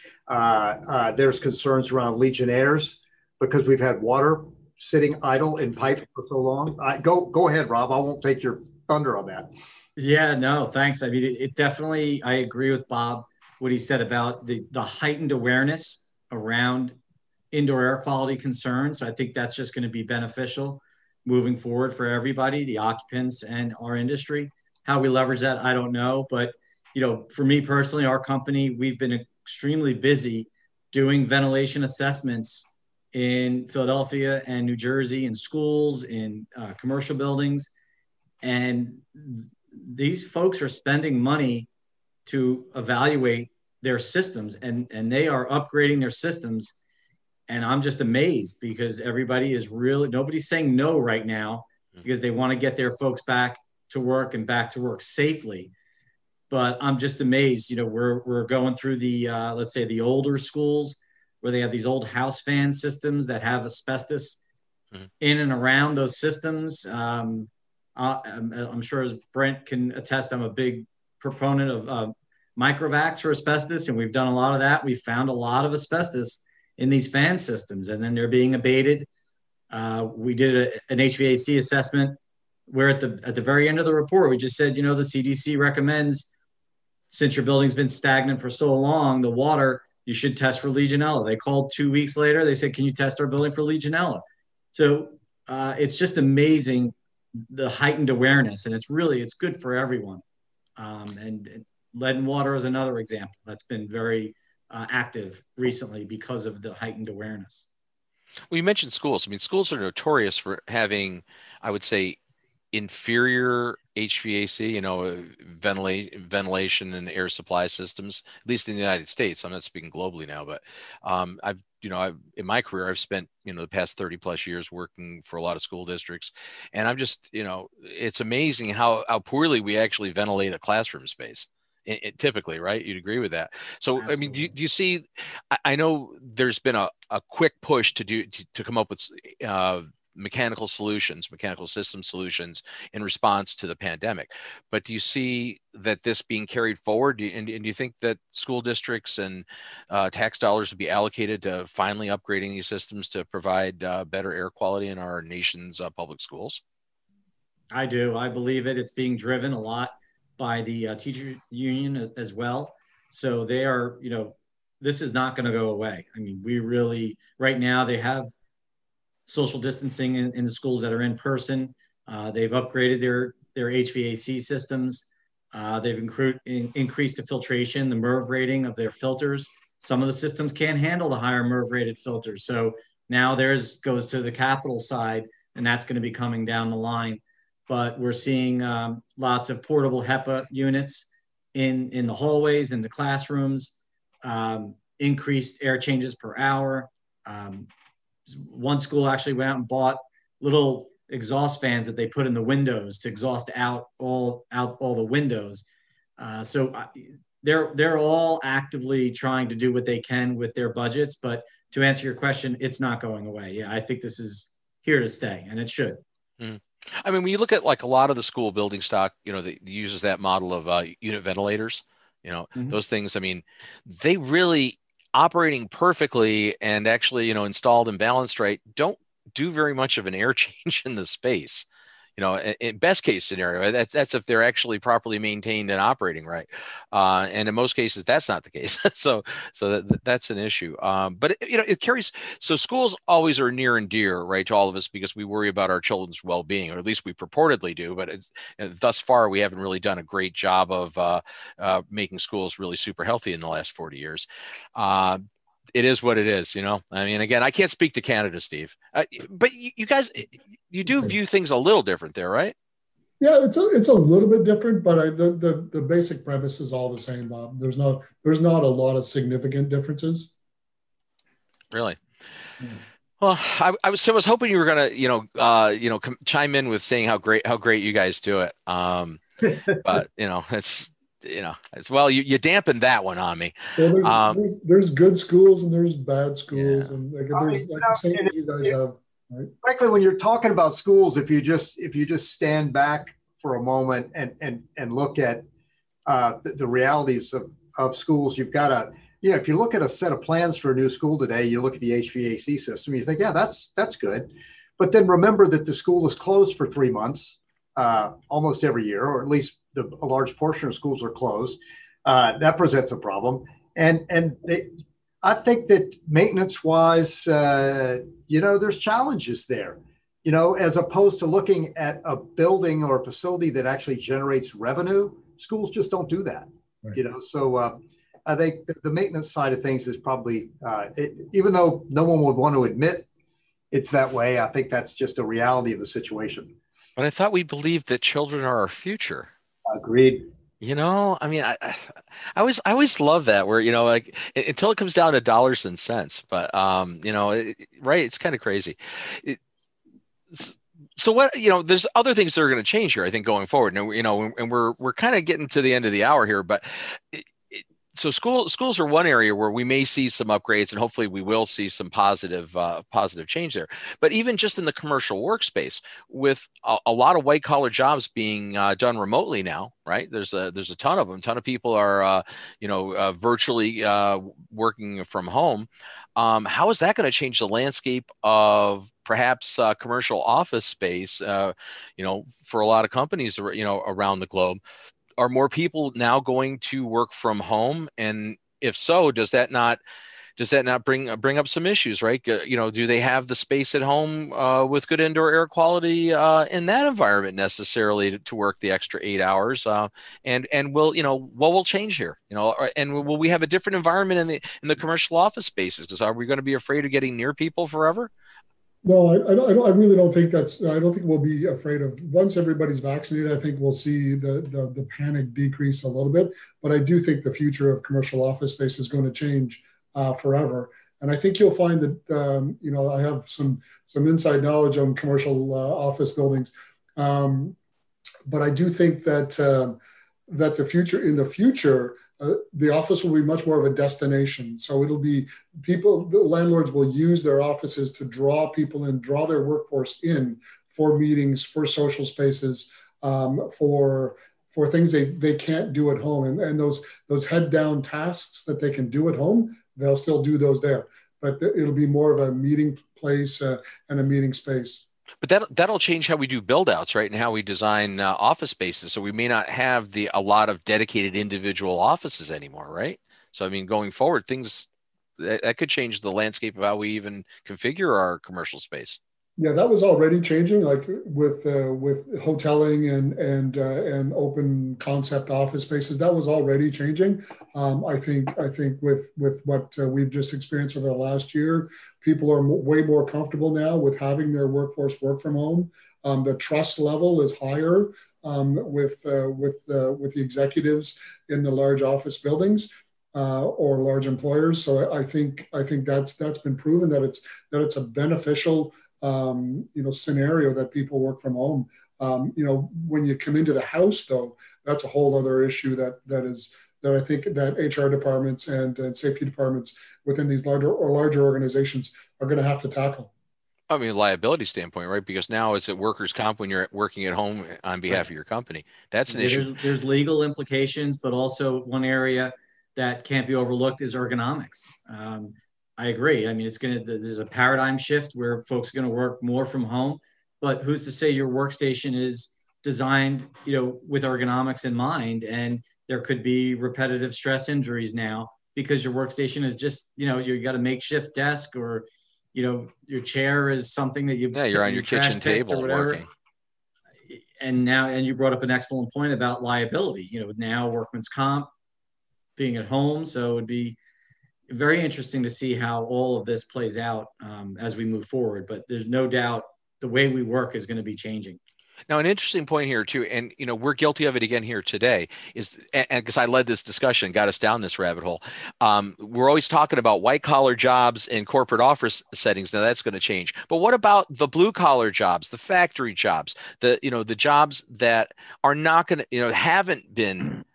There's concerns around Legionnaires because we've had water sitting idle in pipes for so long. Go ahead, Rob. I won't take your thunder on that. Yeah, no, thanks. I mean, it definitely, I agree with Bob, what he said about the heightened awareness around indoor air quality concerns. So I think that's just going to be beneficial moving forward for everybody, the occupants and our industry. How we leverage that, I don't know. But, for me personally, our company, we've been extremely busy doing ventilation assessments in Philadelphia and New Jersey, in schools, in commercial buildings. And these folks are spending money to evaluate their systems, and they are upgrading their systems. And I'm just amazed, because everybody is nobody's saying no right now, because they want to get their folks back to work and back to work safely. But I'm just amazed, we're going through the, let's say the older schools where they have these old house fan systems that have asbestos in and around those systems. I'm sure as Brent can attest, I'm a big proponent of microvacs for asbestos, and we've done a lot of that. We found a lot of asbestos in these fan systems, and then they're being abated. We did an HVAC assessment where at the very end of the report, we just said, the CDC recommends, since your building's been stagnant for so long, the water, you should test for Legionella. They called 2 weeks later. They said, can you test our building for Legionella? So it's just amazing, the heightened awareness, and it's good for everyone. And lead and water is another example that's been very active recently because of the heightened awareness. Well, you mentioned schools. I mean, schools are notorious for having, I would say, inferior HVAC, ventilation and air supply systems, at least in the United States. I'm not speaking globally now, but I've in my career, I've spent, the past 30 plus years working for a lot of school districts. And I'm just, it's amazing how poorly we actually ventilate a classroom space. Typically, right? You'd agree with that. So, absolutely. I mean, do you see, I know there's been a quick push to come up with mechanical system solutions in response to the pandemic. But do you see that this being carried forward? And do you think that school districts and tax dollars will be allocated to finally upgrading these systems to provide better air quality in our nation's public schools? I do. I believe it. It's being driven a lot by the teacher union as well. So they are, this is not going to go away. I mean, we really, right now they have social distancing in the schools that are in person. They've upgraded their HVAC systems. They've increased the filtration, the MERV rating of their filters. Some of the systems can't handle the higher MERV rated filters. So now theirs goes to the capital side, and that's going to be coming down the line. But we're seeing lots of portable HEPA units in the hallways, in the classrooms, increased air changes per hour. One school actually went out and bought little exhaust fans that they put in the windows to exhaust out all the windows. So they're all actively trying to do what they can with their budgets. But to answer your question, it's not going away. Yeah, I think this is here to stay, and it should. Mm. I mean, when you look at like a lot of the school building stock, that uses that model of unit ventilators, those things, I mean, they really operating perfectly and actually, installed and balanced right, don't do very much of an air change in the space. In best case scenario, that's if they're actually properly maintained and operating right. And in most cases, that's not the case. so that's an issue. But it carries. So schools always are near and dear, right, to all of us because we worry about our children's well-being, or at least we purportedly do. But thus far, we haven't really done a great job of making schools really super healthy in the last 40 years. It is what it is, I mean, again, I can't speak to Canada, Steve, but you guys, you do view things a little different there, right? Yeah, it's a little bit different, but the basic premise is all the same, Bob. There's not a lot of significant differences. Really? Yeah. Well, I was hoping you were gonna, chime in with saying how great you guys do it. But it's well, you dampened that one on me. Well, there's good schools and there's bad schools, and there's the same as you guys have. Right? Frankly, when you're talking about schools, if you just stand back for a moment and look at the realities of schools, you've got to, if you look at a set of plans for a new school today, you look at the HVAC system, you think, yeah, that's good. But then remember that the school is closed for 3 months almost every year, or at least a large portion of schools are closed. That presents a problem. And I think that maintenance-wise, there's challenges there, as opposed to looking at a building or a facility that actually generates revenue. Schools just don't do that, right. So I think the maintenance side of things is probably, even though no one would want to admit it's that way, I think that's just a reality of the situation. But I thought we believed that children are our future. Agreed. I mean, I always love that where, like until it comes down to dollars and cents, but, right. It's kind of crazy. So what, there's other things that are going to change here, I think, going forward. And, and we're kind of getting to the end of the hour here, but so schools are one area where we may see some upgrades, and hopefully we will see some positive change there. But even just in the commercial workspace, with a lot of white collar jobs being done remotely now, right? There's a ton of them. A ton of people are virtually working from home. How is that going to change the landscape of perhaps commercial office space? For a lot of companies, around the globe. Are more people now going to work from home? And if so, does that not bring up some issues, right? Do they have the space at home with good indoor air quality in that environment necessarily to work the extra 8 hours? And will what will change here? And will we have a different environment in the commercial office spaces? Because are we going to be afraid of getting near people forever? No, I really don't think I don't think we'll be afraid of, once everybody's vaccinated, I think we'll see the panic decrease a little bit. But I do think the future of commercial office space is going to change forever. And I think you'll find that, I have some inside knowledge on commercial office buildings. But I do think that in the future, the office will be much more of a destination. So it'll be the landlords will use their offices to draw people in, draw their workforce in for meetings, for social spaces, for things they can't do at home. And those head down tasks that they can do at home, they'll still do those there. But it'll be more of a meeting place and a meeting space. But that'll change how we do build outs, right? And how we design office spaces. So we may not have a lot of dedicated individual offices anymore, right? So, I mean, going forward, things that could change the landscape of how we even configure our commercial space. Yeah, that was already changing, like with hoteling and open concept office spaces. That was already changing. I think with what we've just experienced over the last year, people are way more comfortable now with having their workforce work from home. The trust level is higher with the executives in the large office buildings or large employers. So I think that's been proven that it's a beneficial scenario that people work from home. When you come into the house, though, that's a whole other issue that I think that HR departments and safety departments within these larger organizations are going to have to tackle. I mean, liability standpoint, right? Because now it's at workers' comp when you're working at home on behalf of your company. That's an issue. There's legal implications, but also one area that can't be overlooked is ergonomics. I agree. I mean, there's a paradigm shift where folks are going to work more from home, but who's to say your workstation is designed, with ergonomics in mind, and there could be repetitive stress injuries now because your workstation is just, you got a makeshift desk, or, your chair is something that you're on your kitchen table working. And you brought up an excellent point about liability, now workman's comp being at home. So it would be very interesting to see how all of this plays out as we move forward. But there's no doubt the way we work is going to be changing. Now, an interesting point here too, and we're guilty of it again here today, is, and because I led this discussion, got us down this rabbit hole. We're always talking about white collar jobs in corporate office settings. Now that's going to change. But what about the blue collar jobs, the factory jobs, the jobs that are not going to, haven't been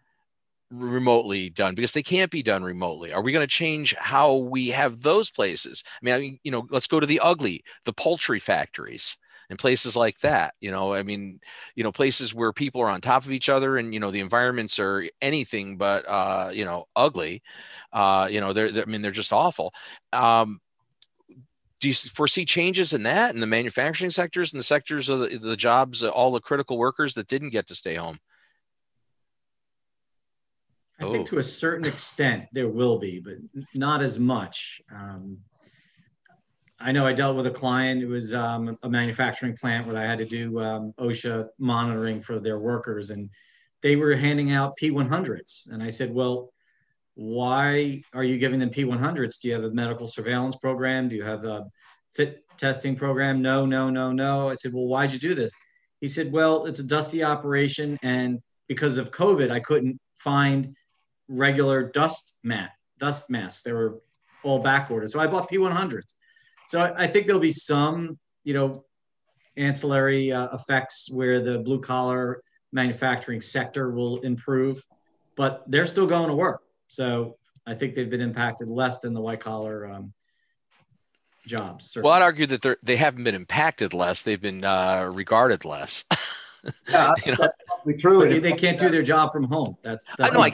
remotely done because they can't be done remotely? Are we going to change how we have those places? I mean, let's go to the poultry factories and places like that. Places where people are on top of each other and, the environments are anything but, ugly. They're just awful. Do you foresee changes in that, in the manufacturing sectors and the sectors of the jobs, all the critical workers that didn't get to stay home? I think to a certain extent there will be, but not as much. I know I dealt with a client. It was a manufacturing plant where I had to do OSHA monitoring for their workers, and they were handing out P100s. And I said, well, why are you giving them P100s? Do you have a medical surveillance program? Do you have a fit testing program? No. I said, well, why'd you do this? He said, well, it's a dusty operation, and because of COVID, I couldn't find regular dust masks. They were all back ordered. So I bought P100s. So I think there'll be some, ancillary effects where the blue collar manufacturing sector will improve, but they're still going to work. So I think they've been impacted less than the white collar jobs. Certainly. Well, I'd argue that they haven't been impacted less; they've been regarded less. Yeah, you know? that's probably true. But they can't do their job from home. That's I know. I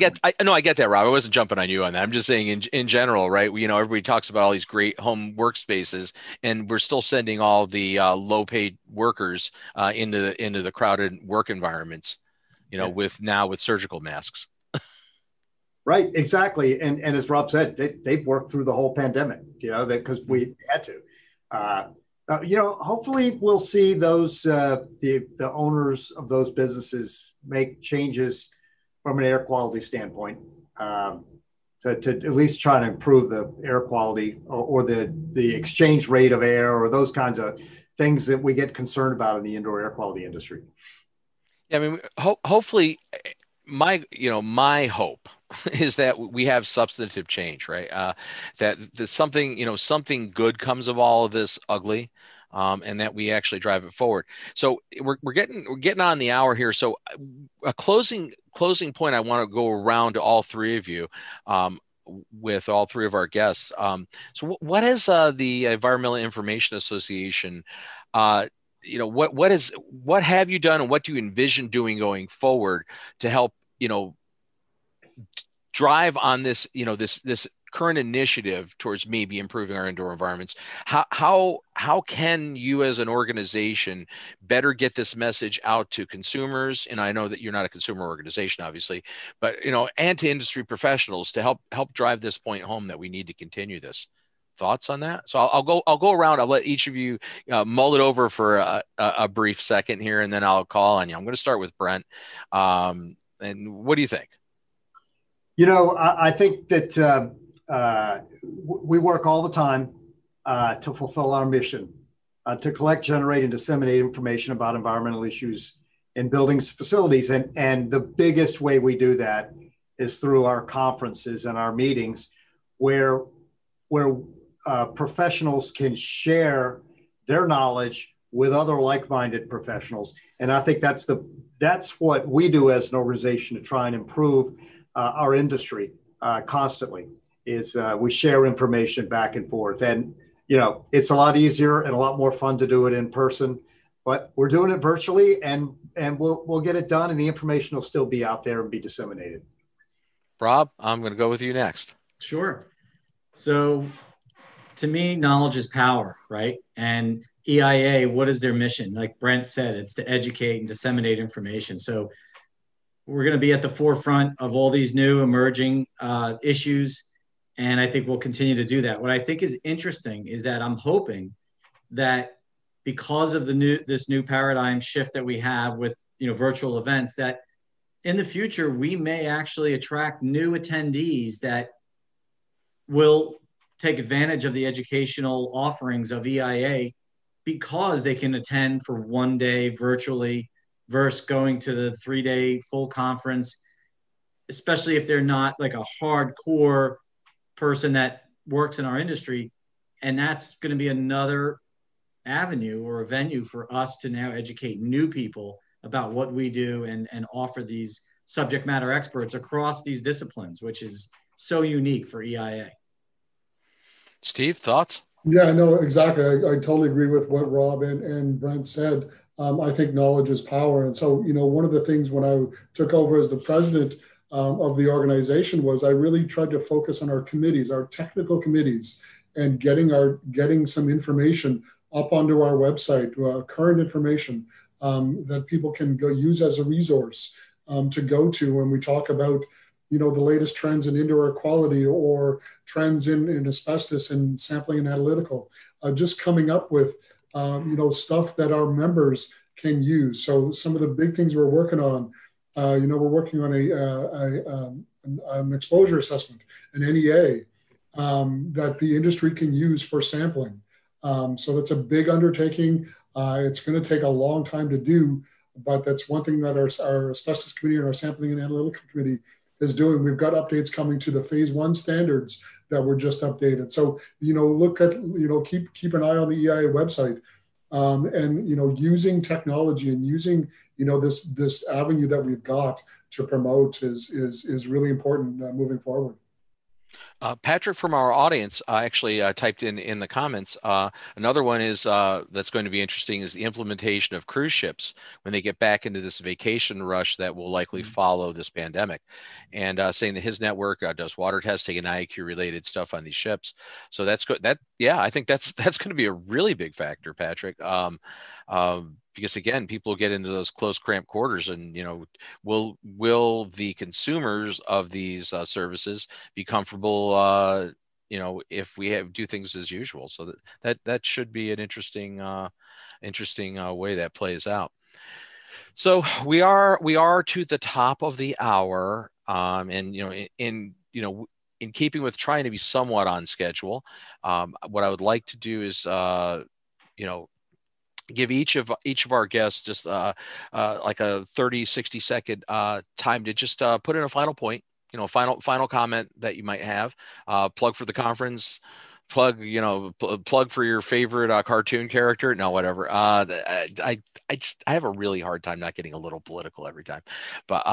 get that, Rob. I wasn't jumping on you on that. I'm just saying in general, right? Everybody talks about all these great home workspaces, and we're still sending all the low-paid workers into the crowded work environments. With surgical masks. Right, exactly. And as Rob said, they've worked through the whole pandemic, because we had to. Hopefully we'll see those the owners of those businesses make changes from an air quality standpoint to at least try to improve the air quality or the exchange rate of air or those kinds of things that we get concerned about in the indoor air quality industry. Yeah, I mean, hopefully, my hope is that we have substantive change, right? That something good comes of all of this ugly, and that we actually drive it forward. So we're getting on the hour here. So a closing point, I want to go around to all three of you, with all three of our guests. So what is the Environmental Information Association? What have you done, and what do you envision doing going forward to help drive on this this current initiative towards maybe improving our indoor environments? How can you as an organization better get this message out to consumers? And I know that you're not a consumer organization, obviously, but and to industry professionals to help drive this point home that we need to continue this. Thoughts on that? So I'll go around. I'll let each of you mull it over for a brief second here, and then I'll call on you. I'm going to start with Brent. And what do you think? I think that we work all the time to fulfill our mission, to collect, generate, and disseminate information about environmental issues in buildings, facilities. And the biggest way we do that is through our conferences and our meetings where professionals can share their knowledge with other like-minded professionals. And I think that's what we do as an organization to try and improve our industry constantly, is we share information back and forth. And, it's a lot easier and a lot more fun to do it in person, but we're doing it virtually, and we'll get it done, and the information will still be out there and be disseminated. Rob, I'm going to go with you next. Sure. So to me, knowledge is power, right? And EIA, what is their mission? Like Brent said, it's to educate and disseminate information. So we're going to be at the forefront of all these new emerging issues, and I think we'll continue to do that. What I think is interesting is that I'm hoping that because of this new paradigm shift that we have with virtual events, that in the future we may actually attract new attendees that will take advantage of the educational offerings of EIA because they can attend for one day virtually versus going to the 3-day full conference, especially if they're not like a hardcore person that works in our industry. And that's going to be another avenue or a venue for us to now educate new people about what we do and offer these subject matter experts across these disciplines, which is so unique for EIA. Steve, thoughts? Yeah, no, exactly. I totally agree with what Rob and Brent said. I think knowledge is power. And so, one of the things when I took over as the president of the organization was I really tried to focus on our committees, our technical committees, and getting some information up onto our website, current information that people can go use as a resource to go to when we talk about the latest trends in indoor air quality or trends in asbestos and sampling and analytical, just coming up with, stuff that our members can use. So some of the big things we're working on, we're working on an exposure assessment, an NEA, that the industry can use for sampling. So that's a big undertaking. It's going to take a long time to do, but that's one thing that our asbestos committee and our sampling and analytical committee is doing. We've got updates coming to the phase 1 standards that were just updated. So, look at, keep an eye on the EIA website, and, using technology and using, this avenue that we've got to promote is really important moving forward. Patrick from our audience actually typed in the comments. Another one is that's going to be interesting is the implementation of cruise ships when they get back into this vacation rush that will likely follow this pandemic, and saying that his network does water testing and IAQ related stuff on these ships. So that's good. Yeah, I think that's going to be a really big factor, Patrick. Because again, people get into those close, cramped quarters, and will the consumers of these services be comfortable? If we do things as usual, so that should be an interesting way that plays out. So we are to the top of the hour, and in keeping with trying to be somewhat on schedule, what I would like to do is give each of our guests just like a 30-60 second time to just put in a final point, final comment that you might have, plug for the conference, plug for your favorite cartoon character. No, whatever. I have a really hard time not getting a little political every time, but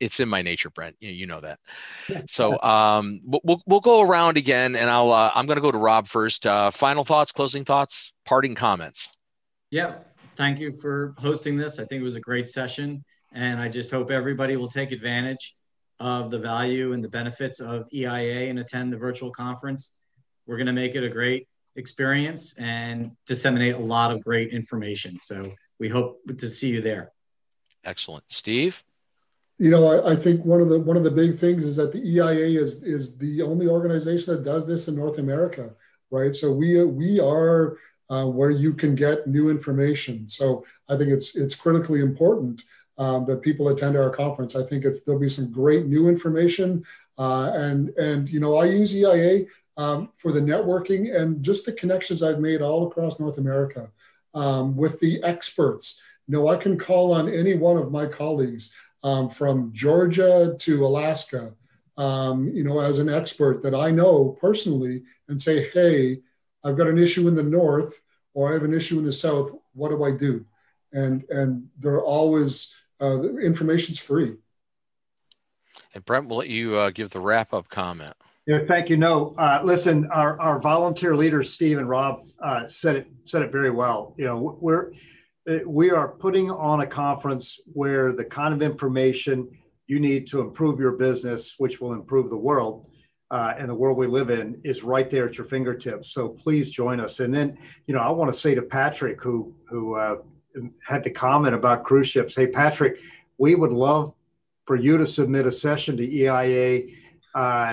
it's in my nature, Brent. You know that. So we'll go around again, and I'm going to go to Rob first. Final thoughts, closing thoughts, parting comments. Yeah, thank you for hosting this. I think it was a great session, and I just hope everybody will take advantage of the value and the benefits of EIA and attend the virtual conference. We're going to make it a great experience and disseminate a lot of great information. So we hope to see you there. Excellent. Steve? I think one of the big things is that the EIA is the only organization that does this in North America, right? So we are where you can get new information. So I think it's critically important that people attend our conference. I think there'll be some great new information, and I use EIA for the networking and just the connections I've made all across North America with the experts. I can call on any one of my colleagues from Georgia to Alaska, as an expert that I know personally, and say, hey, I've got an issue in the north, or I have an issue in the south. What do I do? And they're always the information's free. And Brent, we'll let you give the wrap up comment. Yeah, thank you. No, listen, our volunteer leaders, Steve and Rob, said it very well. We are putting on a conference where the kind of information you need to improve your business, which will improve the world, and the world we live in, is right there at your fingertips. So please join us. And then, I want to say to Patrick, who had the comment about cruise ships. Hey, Patrick, we would love for you to submit a session to EIA,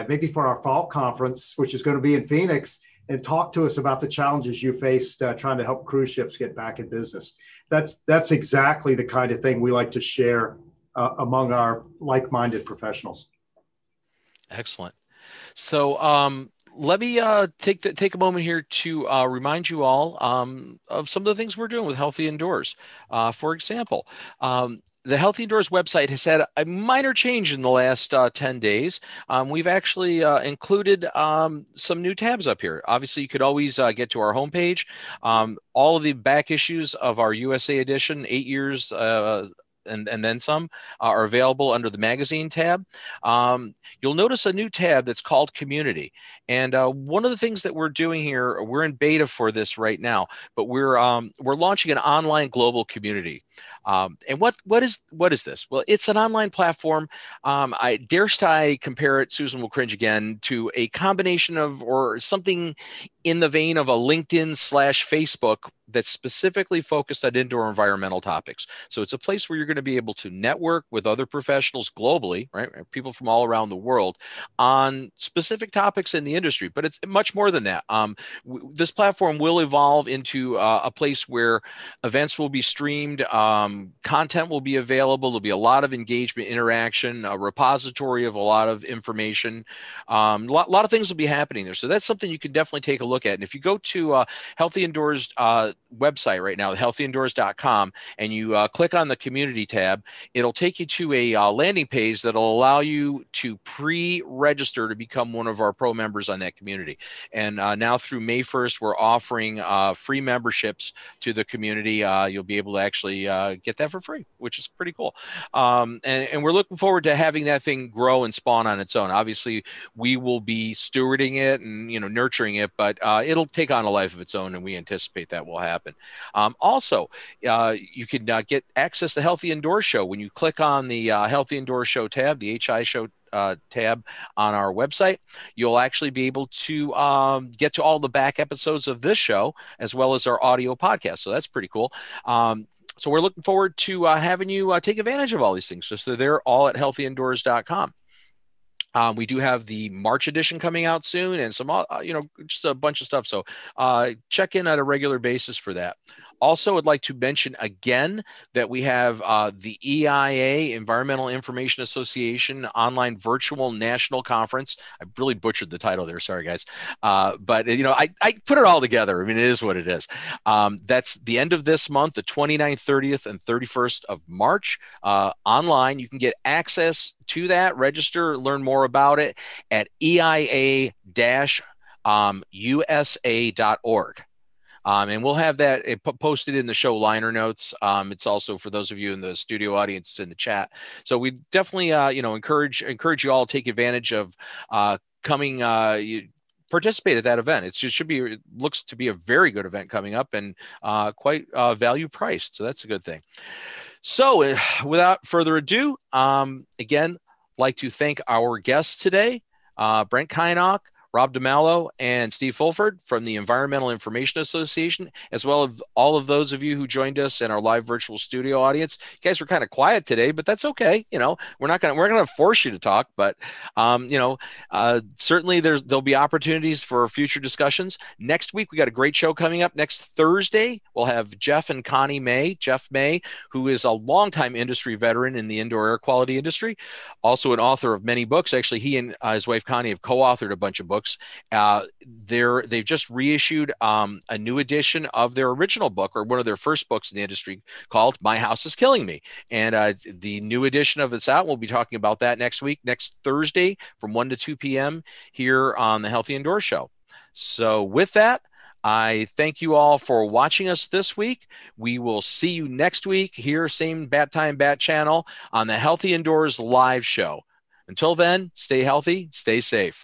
maybe for our fall conference, which is going to be in Phoenix, and talk to us about the challenges you faced trying to help cruise ships get back in business. That's exactly the kind of thing we like to share among our like-minded professionals. Excellent. So let me take a moment here to remind you all of some of the things we're doing with Healthy Indoors. For example, the Healthy Indoors website has had a minor change in the last 10 days. We've actually included some new tabs up here. Obviously, you could always get to our homepage. All of the back issues of our USA edition, 8 years and then some, are available under the magazine tab. You'll notice a new tab that's called Community. And one of the things that we're doing here, we're in beta for this right now, but we're launching an online global community. And what is this? Well, it's an online platform. I compare it, Susan will cringe again, to a combination of, or something in the vein of, a LinkedIn/Facebook that's specifically focused on indoor environmental topics. So it's a place where you're going to be able to network with other professionals globally, right? People from all around the world on specific topics in the industry, but it's much more than that. This platform will evolve into a place where events will be streamed, content will be available. There'll be a lot of engagement, interaction, a repository of a lot of information. A lot of things will be happening there. So that's something you can definitely take a look look at. And if you go to Healthy Indoors website right now, healthyindoors.com, and you click on the community tab, it'll take you to a landing page that'll allow you to pre-register to become one of our pro members on that community. And now through May 1st, we're offering free memberships to the community. You'll be able to actually get that for free, which is pretty cool. And we're looking forward to having that thing grow and spawn on its own. Obviously, we will be stewarding it and nurturing it, but it'll take on a life of its own, and we anticipate that will happen. Also, you can get access to Healthy Indoors Show when you click on the Healthy Indoors Show tab, the HI Show tab on our website. You'll actually be able to get to all the back episodes of this show as well as our audio podcast. So that's pretty cool. So we're looking forward to having you take advantage of all these things. So they're all at healthyindoors.com. We do have the March edition coming out soon, and some, just a bunch of stuff. So check in on a regular basis for that. Also, I'd like to mention again that we have the EIA, Environmental Information Association, online virtual national conference. I really butchered the title there. Sorry, guys. But, I put it all together. I mean, it is what it is. That's the end of this month, the 29th, 30th, and 31st of March. Online, you can get access to that, register, learn more about it at EIA-USA.org. And we'll have that posted in the show liner notes. It's also for those of you in the studio audience, it's in the chat. So we definitely, encourage you all to take advantage of coming. Participate at that event. It looks to be a very good event coming up, and quite value priced. So that's a good thing. So without further ado, again, like to thank our guests today, Brent Kynoch, Rob DeMalo, and Steve Fulford from the Environmental Information Association, as well as all of those of you who joined us in our live virtual studio audience. You guys were kind of quiet today, but that's okay. We're not gonna force you to talk, but certainly there'll be opportunities for future discussions. Next week we got a great show coming up. Next Thursday we'll have Jeff and Connie May. Jeff May, who is a longtime industry veteran in the indoor air quality industry, also an author of many books. Actually, he and his wife Connie have co-authored a bunch of books. They've just reissued a new edition of their original book, or one of their first books in the industry, called My House is Killing Me. And the new edition of it's out. We'll be talking about that next week, next Thursday from 1 to 2 p.m. here on the Healthy Indoors Show. So with that, I thank you all for watching us this week. We will see you next week here, same bat time, bat channel, on the Healthy Indoors live show. Until then, stay healthy, stay safe.